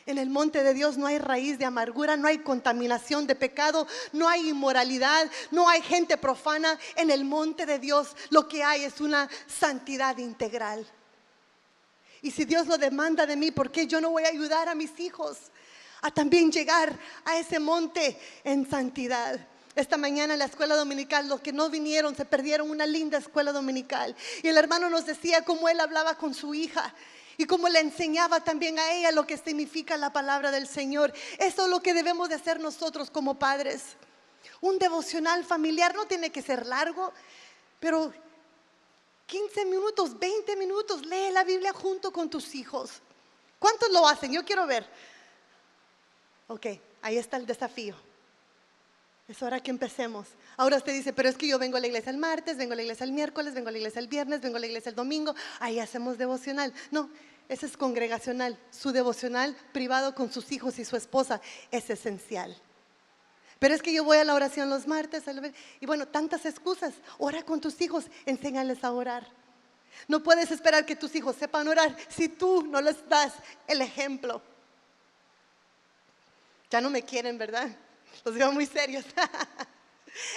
En el monte de Dios no hay raíz de amargura, no hay contaminación de pecado, no hay inmoralidad, no hay gente profana. En el monte de Dios lo que hay es una santidad integral. Y si Dios lo demanda de mí, ¿por qué yo no voy a ayudar a mis hijos a también llegar a ese monte en santidad? Esta mañana en la escuela dominical, los que no vinieron se perdieron una linda escuela dominical. Y el hermano nos decía cómo él hablaba con su hija. Y como le enseñaba también a ella lo que significa la palabra del Señor. Eso es lo que debemos de hacer nosotros como padres. Un devocional familiar no tiene que ser largo, pero 15 minutos, 20 minutos, lee la Biblia junto con tus hijos. ¿Cuántos lo hacen? Yo quiero ver. Ok, ahí está el desafío. Es hora que empecemos. Ahora usted dice, pero es que yo vengo a la iglesia el martes, vengo a la iglesia el miércoles, vengo a la iglesia el viernes, vengo a la iglesia el domingo. Ahí hacemos devocional. No, ese es congregacional. Su devocional privado con sus hijos y su esposa es esencial. Pero es que yo voy a la oración los martes. Y bueno, tantas excusas. Ora con tus hijos, enséñales a orar. No puedes esperar que tus hijos sepan orar si tú no les das el ejemplo. Ya no me quieren, ¿verdad? Los veo muy serios.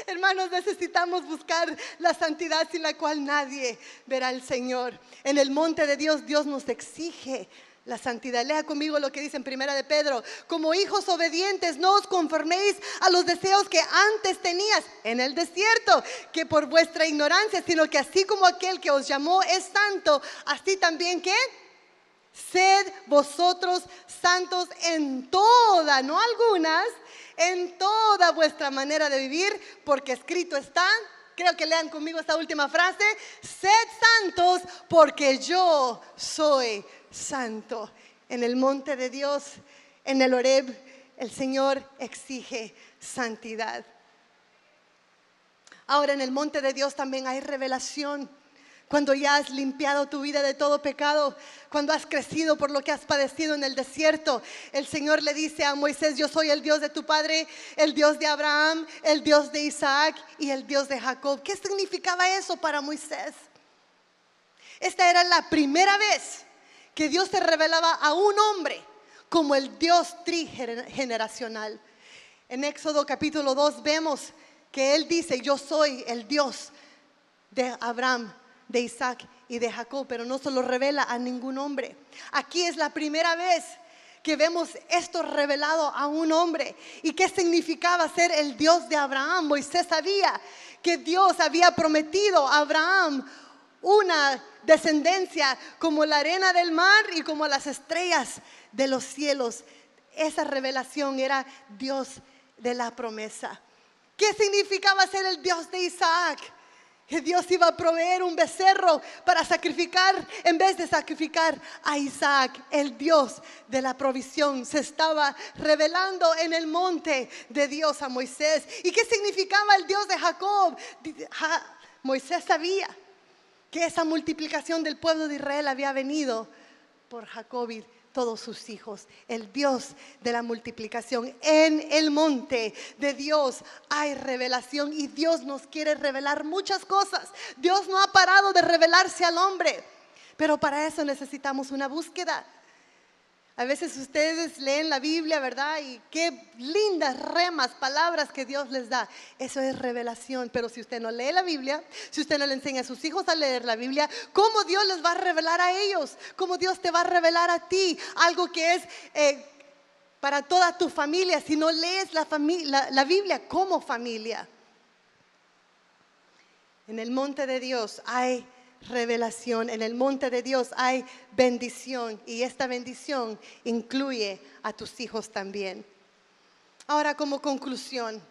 Hermanos, necesitamos buscar la santidad sin la cual nadie verá al Señor. En el monte de Dios, Dios nos exige la santidad. Lea conmigo lo que dice en Primera de Pedro. Como hijos obedientes, no os conforméis a los deseos que antes tenías en el desierto, que por vuestra ignorancia, sino que así como aquel que os llamó es santo, así también ¿qué? Sed vosotros santos en toda, no algunas, en toda vuestra manera de vivir, porque escrito está, creo que lean conmigo esta última frase, sed santos porque yo soy santo. En el monte de Dios, en el Horeb, el Señor exige santidad. Ahora en el monte de Dios también hay revelación. Cuando ya has limpiado tu vida de todo pecado, cuando has crecido por lo que has padecido en el desierto, el Señor le dice a Moisés, yo soy el Dios de tu padre, el Dios de Abraham, el Dios de Isaac y el Dios de Jacob. ¿Qué significaba eso para Moisés? Esta era la primera vez que Dios se revelaba a un hombre como el Dios trigeneracional. En Éxodo capítulo 2 vemos que Él dice, yo soy el Dios de Abraham, de Isaac y de Jacob, pero no se lo revela a ningún hombre. Aquí es la primera vez que vemos esto revelado a un hombre. ¿Y qué significaba ser el Dios de Abraham? Moisés sabía que Dios había prometido a Abraham una descendencia como la arena del mar y como las estrellas de los cielos. Esa revelación era Dios de la promesa. ¿Qué significaba ser el Dios de Isaac? Que Dios iba a proveer un becerro para sacrificar, en vez de sacrificar a Isaac. El Dios de la provisión se estaba revelando en el monte de Dios a Moisés. ¿Y qué significaba el Dios de Jacob? Moisés sabía que esa multiplicación del pueblo de Israel había venido por Jacob y todos sus hijos. El Dios de la multiplicación. En el monte de Dios hay revelación y Dios nos quiere revelar muchas cosas. Dios no ha parado de revelarse al hombre, pero para eso necesitamos una búsqueda. A veces ustedes leen la Biblia, ¿verdad? Y qué lindas remas, palabras que Dios les da. Eso es revelación. Pero si usted no lee la Biblia, si usted no le enseña a sus hijos a leer la Biblia, ¿cómo Dios les va a revelar a ellos? ¿Cómo Dios te va a revelar a ti? Algo que es para toda tu familia, si no lees la Biblia como familia. En el monte de Dios hay revelación. En el monte de Dios hay bendición y esta bendición incluye a tus hijos también. Ahora, como conclusión,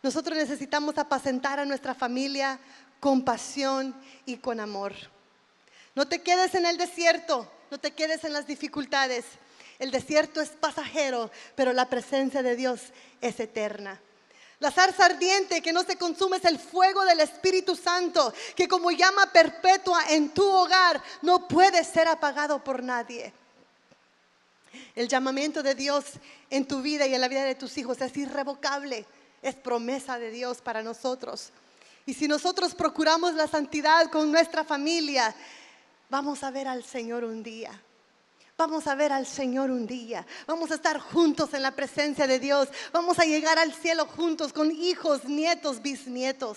nosotros necesitamos apacentar a nuestra familia con pasión y con amor. No te quedes en el desierto, no te quedes en las dificultades. El desierto es pasajero, pero la presencia de Dios es eterna. La zarza ardiente que no se consume es el fuego del Espíritu Santo, que como llama perpetua en tu hogar no puede ser apagado por nadie. El llamamiento de Dios en tu vida y en la vida de tus hijos es irrevocable, es promesa de Dios para nosotros. Y si nosotros procuramos la santidad con nuestra familia, vamos a ver al Señor un día. Vamos a ver al Señor un día. Vamos a estar juntos en la presencia de Dios. Vamos a llegar al cielo juntos con hijos, nietos, bisnietos.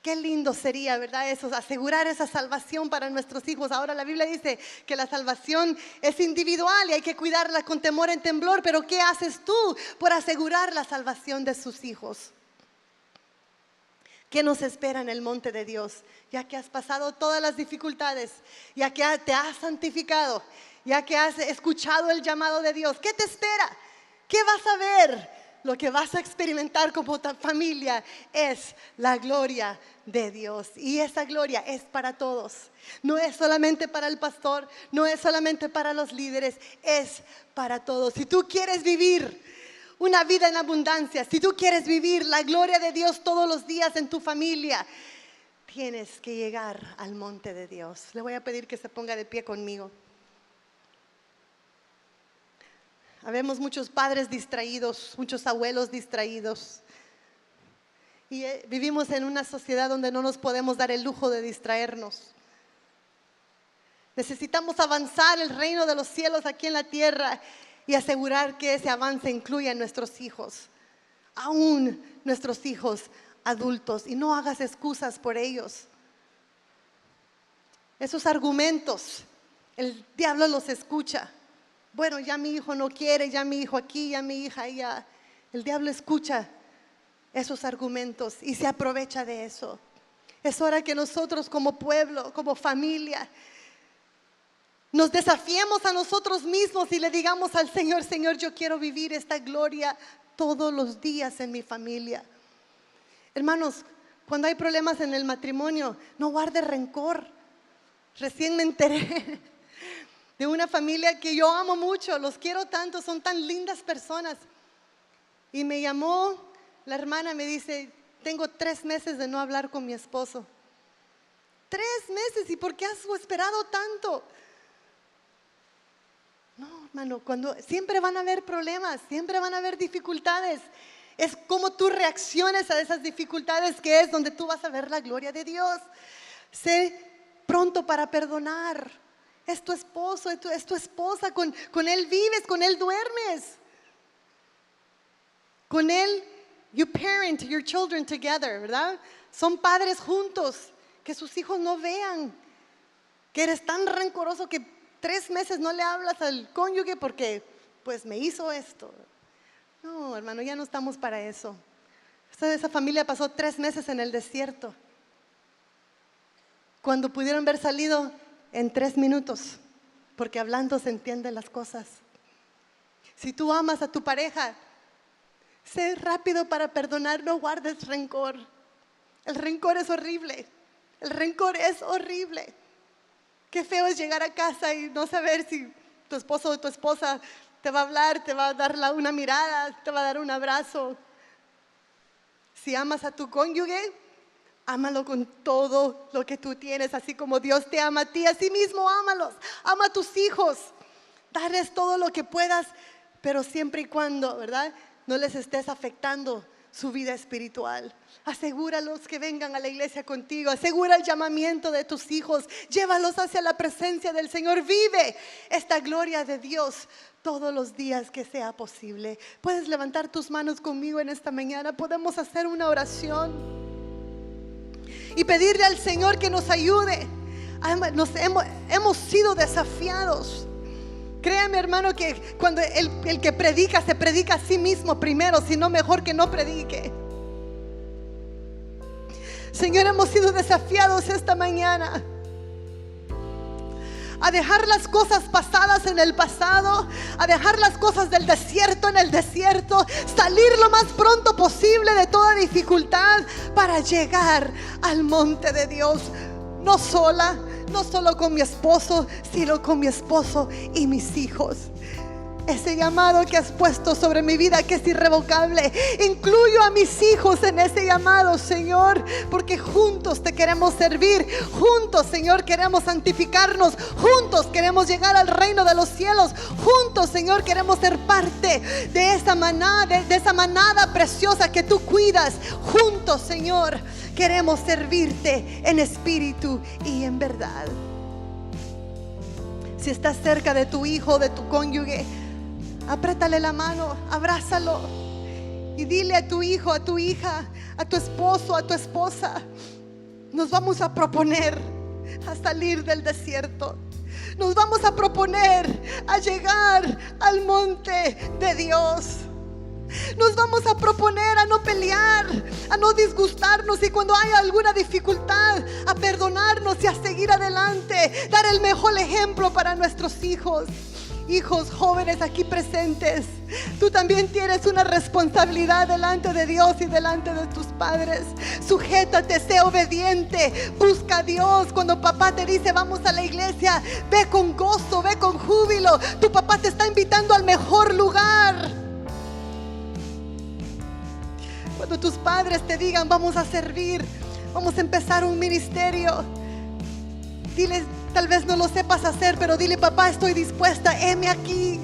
Qué lindo sería, ¿verdad? Eso, asegurar esa salvación para nuestros hijos. Ahora la Biblia dice que la salvación es individual y hay que cuidarla con temor y temblor. Pero ¿qué haces tú por asegurar la salvación de sus hijos? ¿Qué nos espera en el monte de Dios? Ya que has pasado todas las dificultades, ya que te has santificado, ya que has escuchado el llamado de Dios, ¿qué te espera? ¿Qué vas a ver? Lo que vas a experimentar como tu familia es la gloria de Dios. Y esa gloria es para todos. No es solamente para el pastor, no es solamente para los líderes, es para todos. Si tú quieres vivir una vida en abundancia, si tú quieres vivir la gloria de Dios todos los días en tu familia, tienes que llegar al monte de Dios. Le voy a pedir que se ponga de pie conmigo. Habemos muchos padres distraídos, muchos abuelos distraídos. Y vivimos en una sociedad donde no nos podemos dar el lujo de distraernos. Necesitamos avanzar el reino de los cielos aquí en la tierra y asegurar que ese avance incluya a nuestros hijos, aún nuestros hijos adultos, y no hagas excusas por ellos. Esos argumentos, el diablo los escucha. Bueno, ya mi hijo no quiere, ya mi hijo aquí, ya mi hija allá. El diablo escucha esos argumentos y se aprovecha de eso. Es hora que nosotros como pueblo, como familia, nos desafiemos a nosotros mismos y le digamos al Señor: Señor, yo quiero vivir esta gloria todos los días en mi familia. Hermanos, cuando hay problemas en el matrimonio, no guarde rencor. Recién me enteré de una familia que yo amo mucho, los quiero tanto, son tan lindas personas. Y me llamó la hermana, me dice: tengo 3 meses de no hablar con mi esposo. 3 meses, ¿y por qué has esperado tanto? No, hermano, siempre van a haber problemas, siempre van a haber dificultades. Es como tú reacciones a esas dificultades que es donde tú vas a ver la gloria de Dios. Sé pronto para perdonar. Es tu esposo, es tu esposa, con él vives, con él duermes. Con él, you parent your children together, ¿verdad? Son padres juntos, que sus hijos no vean que eres tan rencoroso que 3 meses no le hablas al cónyuge porque pues me hizo esto. No, hermano, ya no estamos para eso. Esa familia pasó 3 meses en el desierto, cuando pudieron haber salido en 3 minutos, porque hablando se entienden las cosas. Si tú amas a tu pareja, sé rápido para perdonar, no guardes rencor. El rencor es horrible. El rencor es horrible. Qué feo es llegar a casa y no saber si tu esposo o tu esposa te va a hablar, te va a dar una mirada, te va a dar un abrazo. Si amas a tu cónyuge, ámalo con todo lo que tú tienes, así como Dios te ama a ti. Así mismo ámalos, ama a tus hijos. Darles todo lo que puedas, pero siempre y cuando, ¿verdad?, no les estés afectando su vida espiritual. Asegúralos que vengan a la iglesia contigo. Asegura el llamamiento de tus hijos. Llévalos hacia la presencia del Señor. Vive esta gloria de Dios todos los días que sea posible. Puedes levantar tus manos conmigo en esta mañana. Podemos hacer una oración y pedirle al Señor que nos ayude. Hemos sido desafiados. Créame, hermano, que cuando el que predica se predica a sí mismo primero, si no, mejor que no predique. Señor, hemos sido desafiados esta mañana a dejar las cosas pasadas en el pasado, a dejar las cosas del desierto en el desierto, salir lo más pronto posible de toda dificultad para llegar al monte de Dios. No sola, no solo con mi esposo, sino con mi esposo y mis hijos. Ese llamado que has puesto sobre mi vida, que es irrevocable, incluyo a mis hijos en ese llamado, Señor, porque juntos te queremos servir. Juntos, Señor, queremos santificarnos. Juntos queremos llegar al reino de los cielos. Juntos, Señor, queremos ser parte de esa manada preciosa que tú cuidas. Juntos, Señor, queremos servirte en espíritu y en verdad. Si estás cerca de tu hijo, de tu cónyuge, apriétale la mano, abrázalo y dile a tu hijo, a tu hija, a tu esposo, a tu esposa: nos vamos a proponer a salir del desierto. Nos vamos a proponer a llegar al monte de Dios. Nos vamos a proponer a no pelear, a no disgustarnos, y cuando haya alguna dificultad, a perdonarnos y a seguir adelante, dar el mejor ejemplo para nuestros hijos. Hijos jóvenes aquí presentes, tú también tienes una responsabilidad delante de Dios y delante de tus padres. Sujétate, sé obediente, busca a Dios. Cuando papá te dice vamos a la iglesia, ve con gozo, ve con júbilo. Tu papá te está invitando al mejor lugar. Cuando tus padres te digan vamos a servir, vamos a empezar un ministerio, diles, tal vez no lo sepas hacer, pero dile, papá, estoy dispuesta, heme aquí.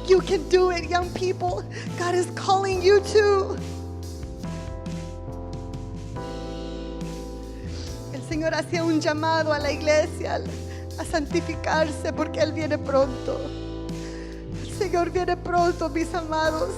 You can do it, young people. God is calling you too. El Señor hacía un llamado a la iglesia a santificarse, porque Él viene pronto. El Señor viene pronto, mis amados.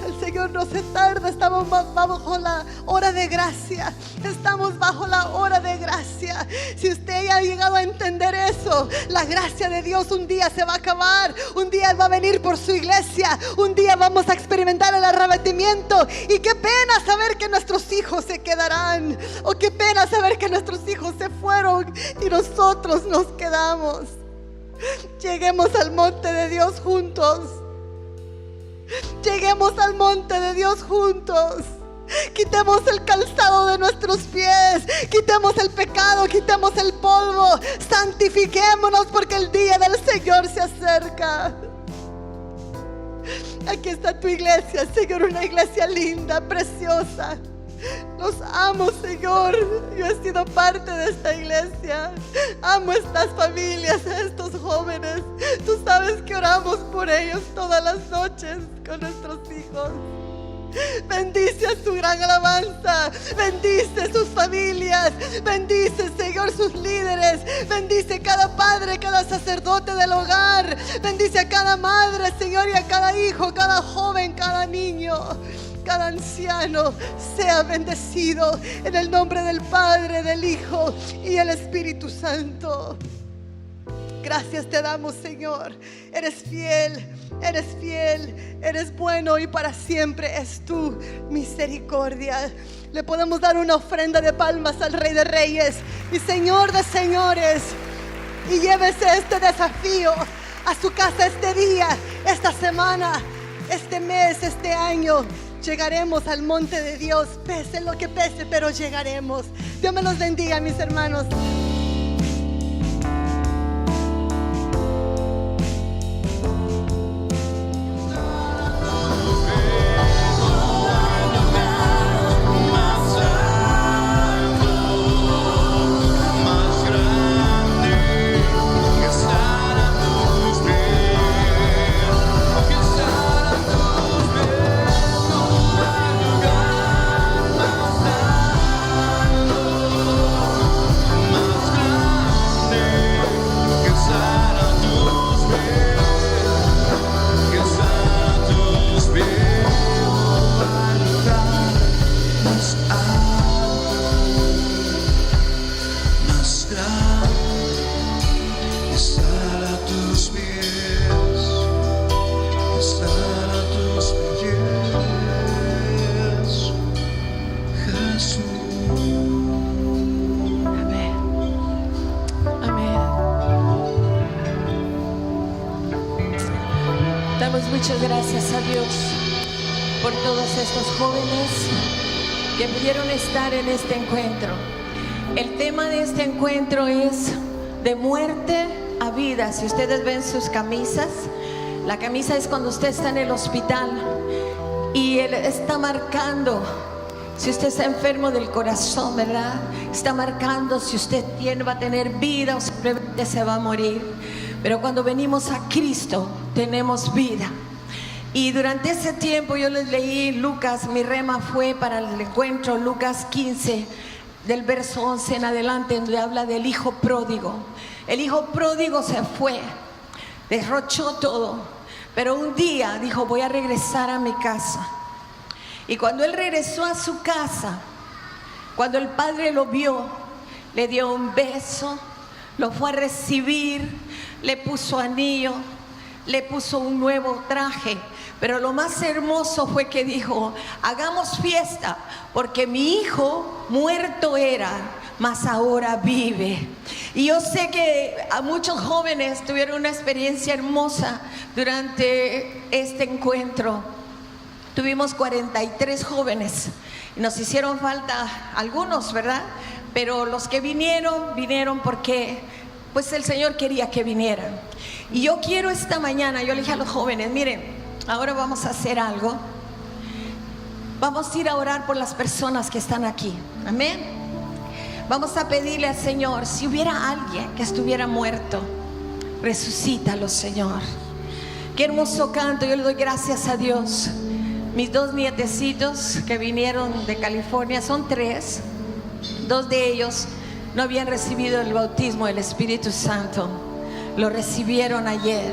El Señor no se tarda. Estamos bajo la hora de gracia. Estamos bajo la hora de gracia. Si usted ya ha llegado a entender eso, la gracia de Dios un día se va a acabar. Un día Él va a venir por su iglesia. Un día vamos a experimentar el arrebatamiento. Y qué pena saber que nuestros hijos se quedarán. O qué pena saber que nuestros hijos se fueron y nosotros nos quedamos. Lleguemos al monte de Dios juntos. Lleguemos al monte de Dios juntos. Quitemos el calzado de nuestros pies. Quitemos el pecado, quitemos el polvo. Santifiquémonos, porque el día del Señor se acerca. Aquí está tu iglesia, Señor, una iglesia linda, preciosa. Los amo, Señor. Yo he sido parte de esta iglesia. Amo estas familias, a estos jóvenes. Tú sabes que oramos por ellos todas las noches con nuestros hijos. Bendice a su gran alabanza. Bendice sus familias. Bendice, Señor, sus líderes. Bendice cada padre, cada sacerdote del hogar. Bendice a cada madre, Señor, y a cada hijo, cada joven, cada niño, cada anciano. Sea bendecido en el nombre del Padre, del Hijo y el Espíritu Santo. Gracias te damos, Señor. Eres fiel, eres bueno, y para siempre es tu misericordia. Le podemos dar una ofrenda de palmas al Rey de Reyes y Señor de Señores. Y llévese este desafío a su casa este día, esta semana, este mes, este año. Llegaremos al monte de Dios, pese lo que pese, pero llegaremos. Dios me los bendiga, mis hermanos. Muchas gracias a Dios por todos estos jóvenes que pudieron estar en este encuentro. El tema de este encuentro es de muerte a vida. Si ustedes ven sus camisas, la camisa es cuando usted está en el hospital y él está marcando si usted está enfermo del corazón, ¿verdad? Está marcando si usted va a tener vida o simplemente se va a morir. Pero cuando venimos a Cristo tenemos vida. Y durante ese tiempo yo les leí Lucas, mi rema fue para el encuentro Lucas 15, del verso 11 en adelante, donde habla del hijo pródigo. El hijo pródigo se fue, derrochó todo, pero un día dijo: voy a regresar a mi casa. Y cuando él regresó a su casa, cuando el padre lo vio, le dio un beso, lo fue a recibir, le puso anillo, le puso un nuevo traje. Pero lo más hermoso fue que dijo: hagamos fiesta, porque mi hijo muerto era, mas ahora vive. Y yo sé que a muchos jóvenes tuvieron una experiencia hermosa durante este encuentro. Tuvimos 43 jóvenes y nos hicieron falta algunos, ¿verdad? Pero los que vinieron porque pues el Señor quería que vinieran. Y yo quiero esta mañana, yo le dije a los jóvenes: miren, ahora vamos a hacer algo. Vamos a ir a orar por las personas que están aquí. Amén. Vamos a pedirle al Señor, si hubiera alguien que estuviera muerto, resucítalo, Señor. Qué hermoso canto. Yo le doy gracias a Dios. Mis 2 nietecitos que vinieron de California, son 3. 2 de ellos no habían recibido el bautismo del Espíritu Santo. Lo recibieron ayer.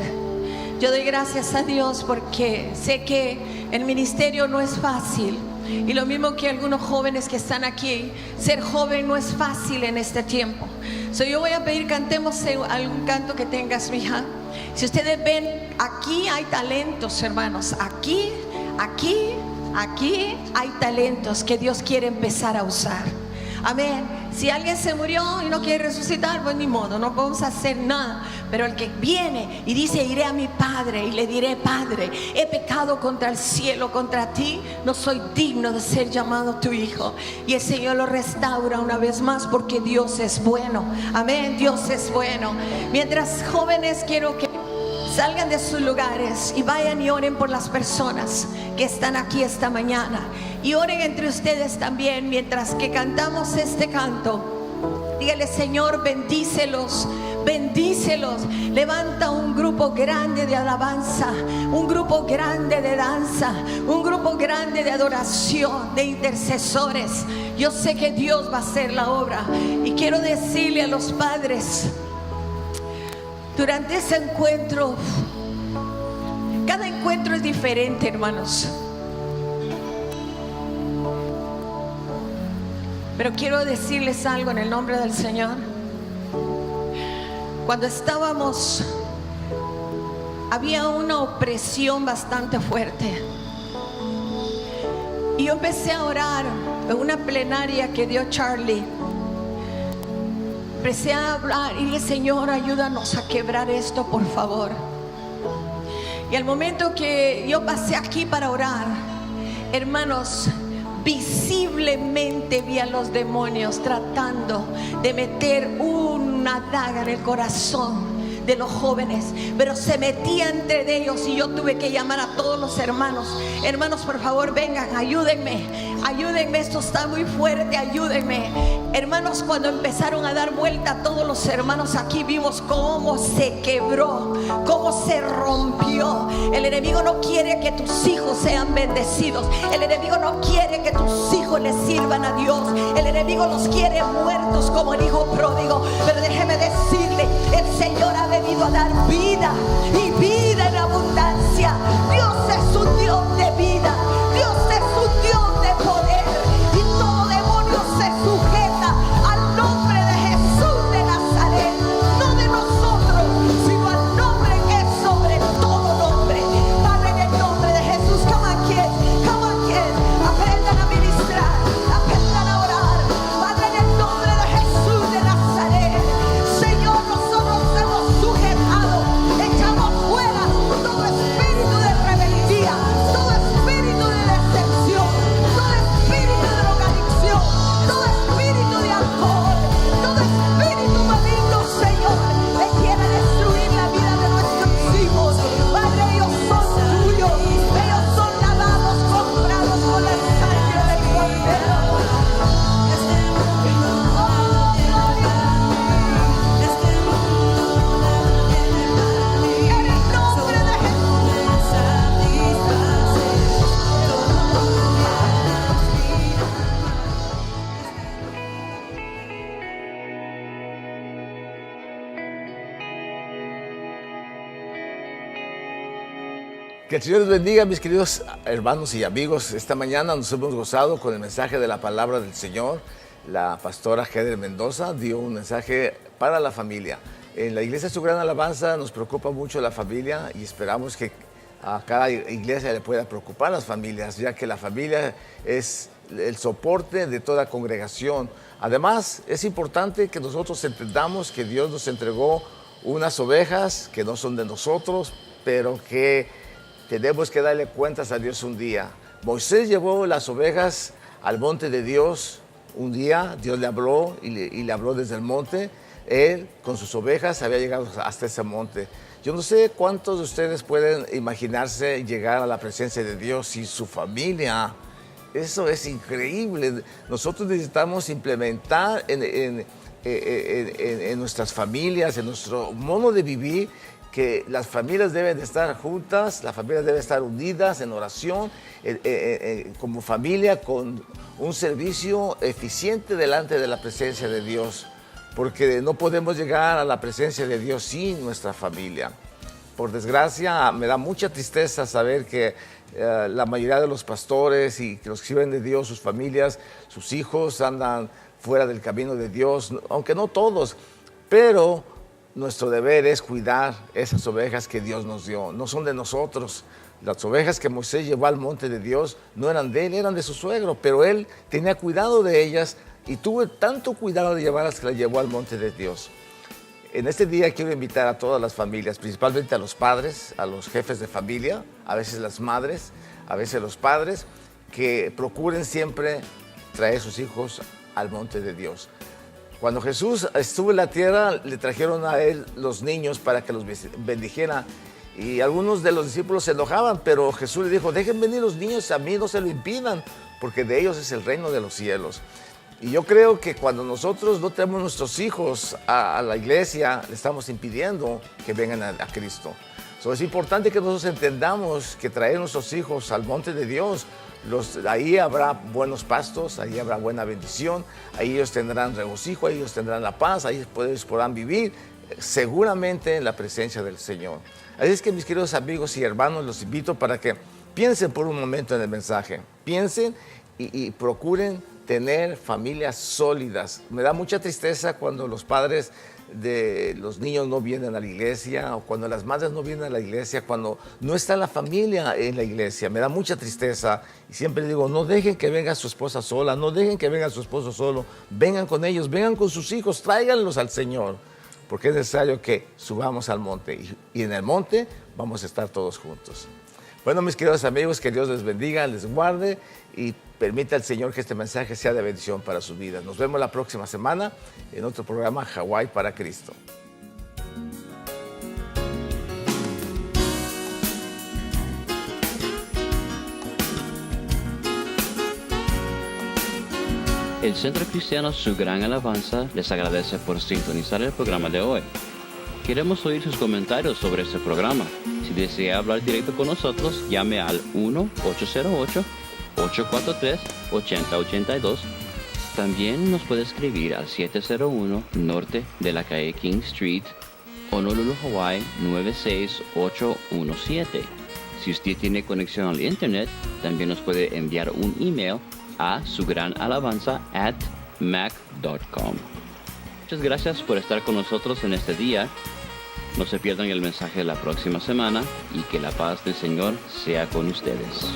Yo doy gracias a Dios porque sé que el ministerio no es fácil. Y lo mismo que algunos jóvenes que están aquí, ser joven no es fácil en este tiempo. Yo voy a pedir, cantemos algún canto que tengas, mi hija. Si ustedes ven, aquí hay talentos, hermanos. Aquí hay talentos que Dios quiere empezar a usar. Amén. Si alguien se murió y no quiere resucitar, pues ni modo, no vamos a hacer nada. Pero el que viene y dice: iré a mi Padre y le diré: Padre, he pecado contra el cielo, contra ti, no soy digno de ser llamado tu hijo. Y el Señor lo restaura una vez más, porque Dios es bueno. Amén, Dios es bueno. Mientras, jóvenes, quiero que salgan de sus lugares y vayan y oren por las personas que están aquí esta mañana. Y oren entre ustedes también mientras que cantamos este canto. Dígale: Señor, bendícelos, bendícelos. Levanta un grupo grande de alabanza, un grupo grande de danza, un grupo grande de adoración, de intercesores. Yo sé que Dios va a hacer la obra. Y quiero decirle a los padres, durante ese encuentro, cada encuentro es diferente, hermanos. Pero quiero decirles algo en el nombre del Señor. Cuando estábamos, había una opresión bastante fuerte. Y yo empecé a orar en una plenaria que dio Charlie. Empecé a hablar y dije: Señor, ayúdanos a quebrar esto, por favor. Y al momento que yo pasé aquí para orar, hermanos, visiblemente vi a los demonios tratando de meter una daga en el corazón de los jóvenes, pero se metía entre ellos. Y yo tuve que llamar a todos los hermanos: hermanos, por favor, vengan, ayúdenme, esto está muy fuerte, ayúdenme. Hermanos, cuando empezaron a dar vuelta todos los hermanos aquí, vimos cómo se quebró, cómo se rompió. El enemigo no quiere que tus hijos sean bendecidos. El enemigo no quiere que tus hijos le sirvan a Dios. El enemigo los quiere muertos como el hijo pródigo. Pero déjeme decirle, el Señor ha venido a dar vida, y vida en abundancia. Dios es un Dios de vida, Dios es un Dios de poder, y todo demonio se sujeta al nombre de Jesús de Nazaret. No de nosotros, sino al nombre que es sobre todo nombre. Padre, en el nombre de Jesús, come aquí, aprendan a ministrar, aprendan a orar. Padre, en el nombre de Jesús de Nazaret, Señor, nosotros hemos sujetado, echamos fuera todo espíritu de rebeldía, todo espíritu de decepción, todo espíritu de drogadicción, todo espíritu de alcohol, todo espíritu maligno, Señor, que quiere destruir la vida de nuestros hijos. Padre, ellos son tuyos, ellos son lavados, comprados con la sangre del Cordero. En el nombre de Que el Señor les bendiga, mis queridos hermanos y amigos. Esta mañana nos hemos gozado con el mensaje de la palabra del Señor. La pastora Heather Mendoza dio un mensaje para la familia. En la iglesia Su Gran Alabanza nos preocupa mucho la familia y esperamos que a cada iglesia le pueda preocupar las familias, ya que la familia es el soporte de toda congregación. Además, es importante que nosotros entendamos que Dios nos entregó unas ovejas que no son de nosotros, pero que tenemos que darle cuentas a Dios un día. Moisés llevó las ovejas al monte de Dios. Un día Dios le habló y le habló desde el monte. Él con sus ovejas había llegado hasta ese monte. Yo no sé cuántos de ustedes pueden imaginarse llegar a la presencia de Dios y su familia. Eso es increíble. Nosotros necesitamos implementar en nuestras familias, en nuestro modo de vivir, que las familias deben de estar juntas, las familias deben estar unidas en oración, como familia, con un servicio eficiente delante de la presencia de Dios, porque no podemos llegar a la presencia de Dios sin nuestra familia. Por desgracia, me da mucha tristeza saber que la mayoría de los pastores y que los que sirven de Dios, sus familias, sus hijos andan fuera del camino de Dios, aunque no todos, pero nuestro deber es cuidar esas ovejas que Dios nos dio. No son de nosotros. Las ovejas que Moisés llevó al monte de Dios no eran de él, eran de su suegro, pero él tenía cuidado de ellas y tuvo tanto cuidado de llevarlas que las llevó al monte de Dios. En este día quiero invitar a todas las familias, principalmente a los padres, a los jefes de familia, a veces las madres, a veces los padres, que procuren siempre traer a sus hijos al monte de Dios. Cuando Jesús estuvo en la tierra, le trajeron a él los niños para que los bendijera. Y algunos de los discípulos se enojaban, pero Jesús le dijo, dejen venir los niños, a mí no se lo impidan, porque de ellos es el reino de los cielos. Y yo creo que cuando nosotros no tenemos nuestros hijos a la iglesia, le estamos impidiendo que vengan a Cristo. Es importante que nosotros entendamos que traer a nuestros hijos al monte de Dios, ahí habrá buenos pastos, ahí habrá buena bendición, ahí ellos tendrán regocijo, ahí ellos tendrán la paz, ahí ellos podrán vivir seguramente en la presencia del Señor. Así es que, mis queridos amigos y hermanos, los invito para que piensen por un momento en el mensaje, piensen y procuren tener familias sólidas. Me da mucha tristeza cuando los padres de los niños no vienen a la iglesia, o cuando las madres no vienen a la iglesia, cuando no está la familia en la iglesia. Me da mucha tristeza y siempre digo, no dejen que venga su esposa sola, no dejen que venga su esposo solo, vengan con ellos, vengan con sus hijos, tráiganlos al Señor, porque es necesario que subamos al monte y en el monte vamos a estar todos juntos. Bueno, mis queridos amigos, que Dios les bendiga, les guarde y permita al Señor que este mensaje sea de bendición para sus vidas. Nos vemos la próxima semana en otro programa Hawái para Cristo. El Centro Cristiano Su Gran Alabanza les agradece por sintonizar el programa de hoy. Queremos oír sus comentarios sobre este programa. Si desea hablar directo con nosotros, llame al 1-808-843-8082. También nos puede escribir al 701 Norte de la calle King Street, Honolulu, Hawaii 96817. Si usted tiene conexión al internet, también nos puede enviar un email a sugranalabanza@mac.com. Muchas gracias por estar con nosotros en este día. No se pierdan el mensaje de la próxima semana y que la paz del Señor sea con ustedes.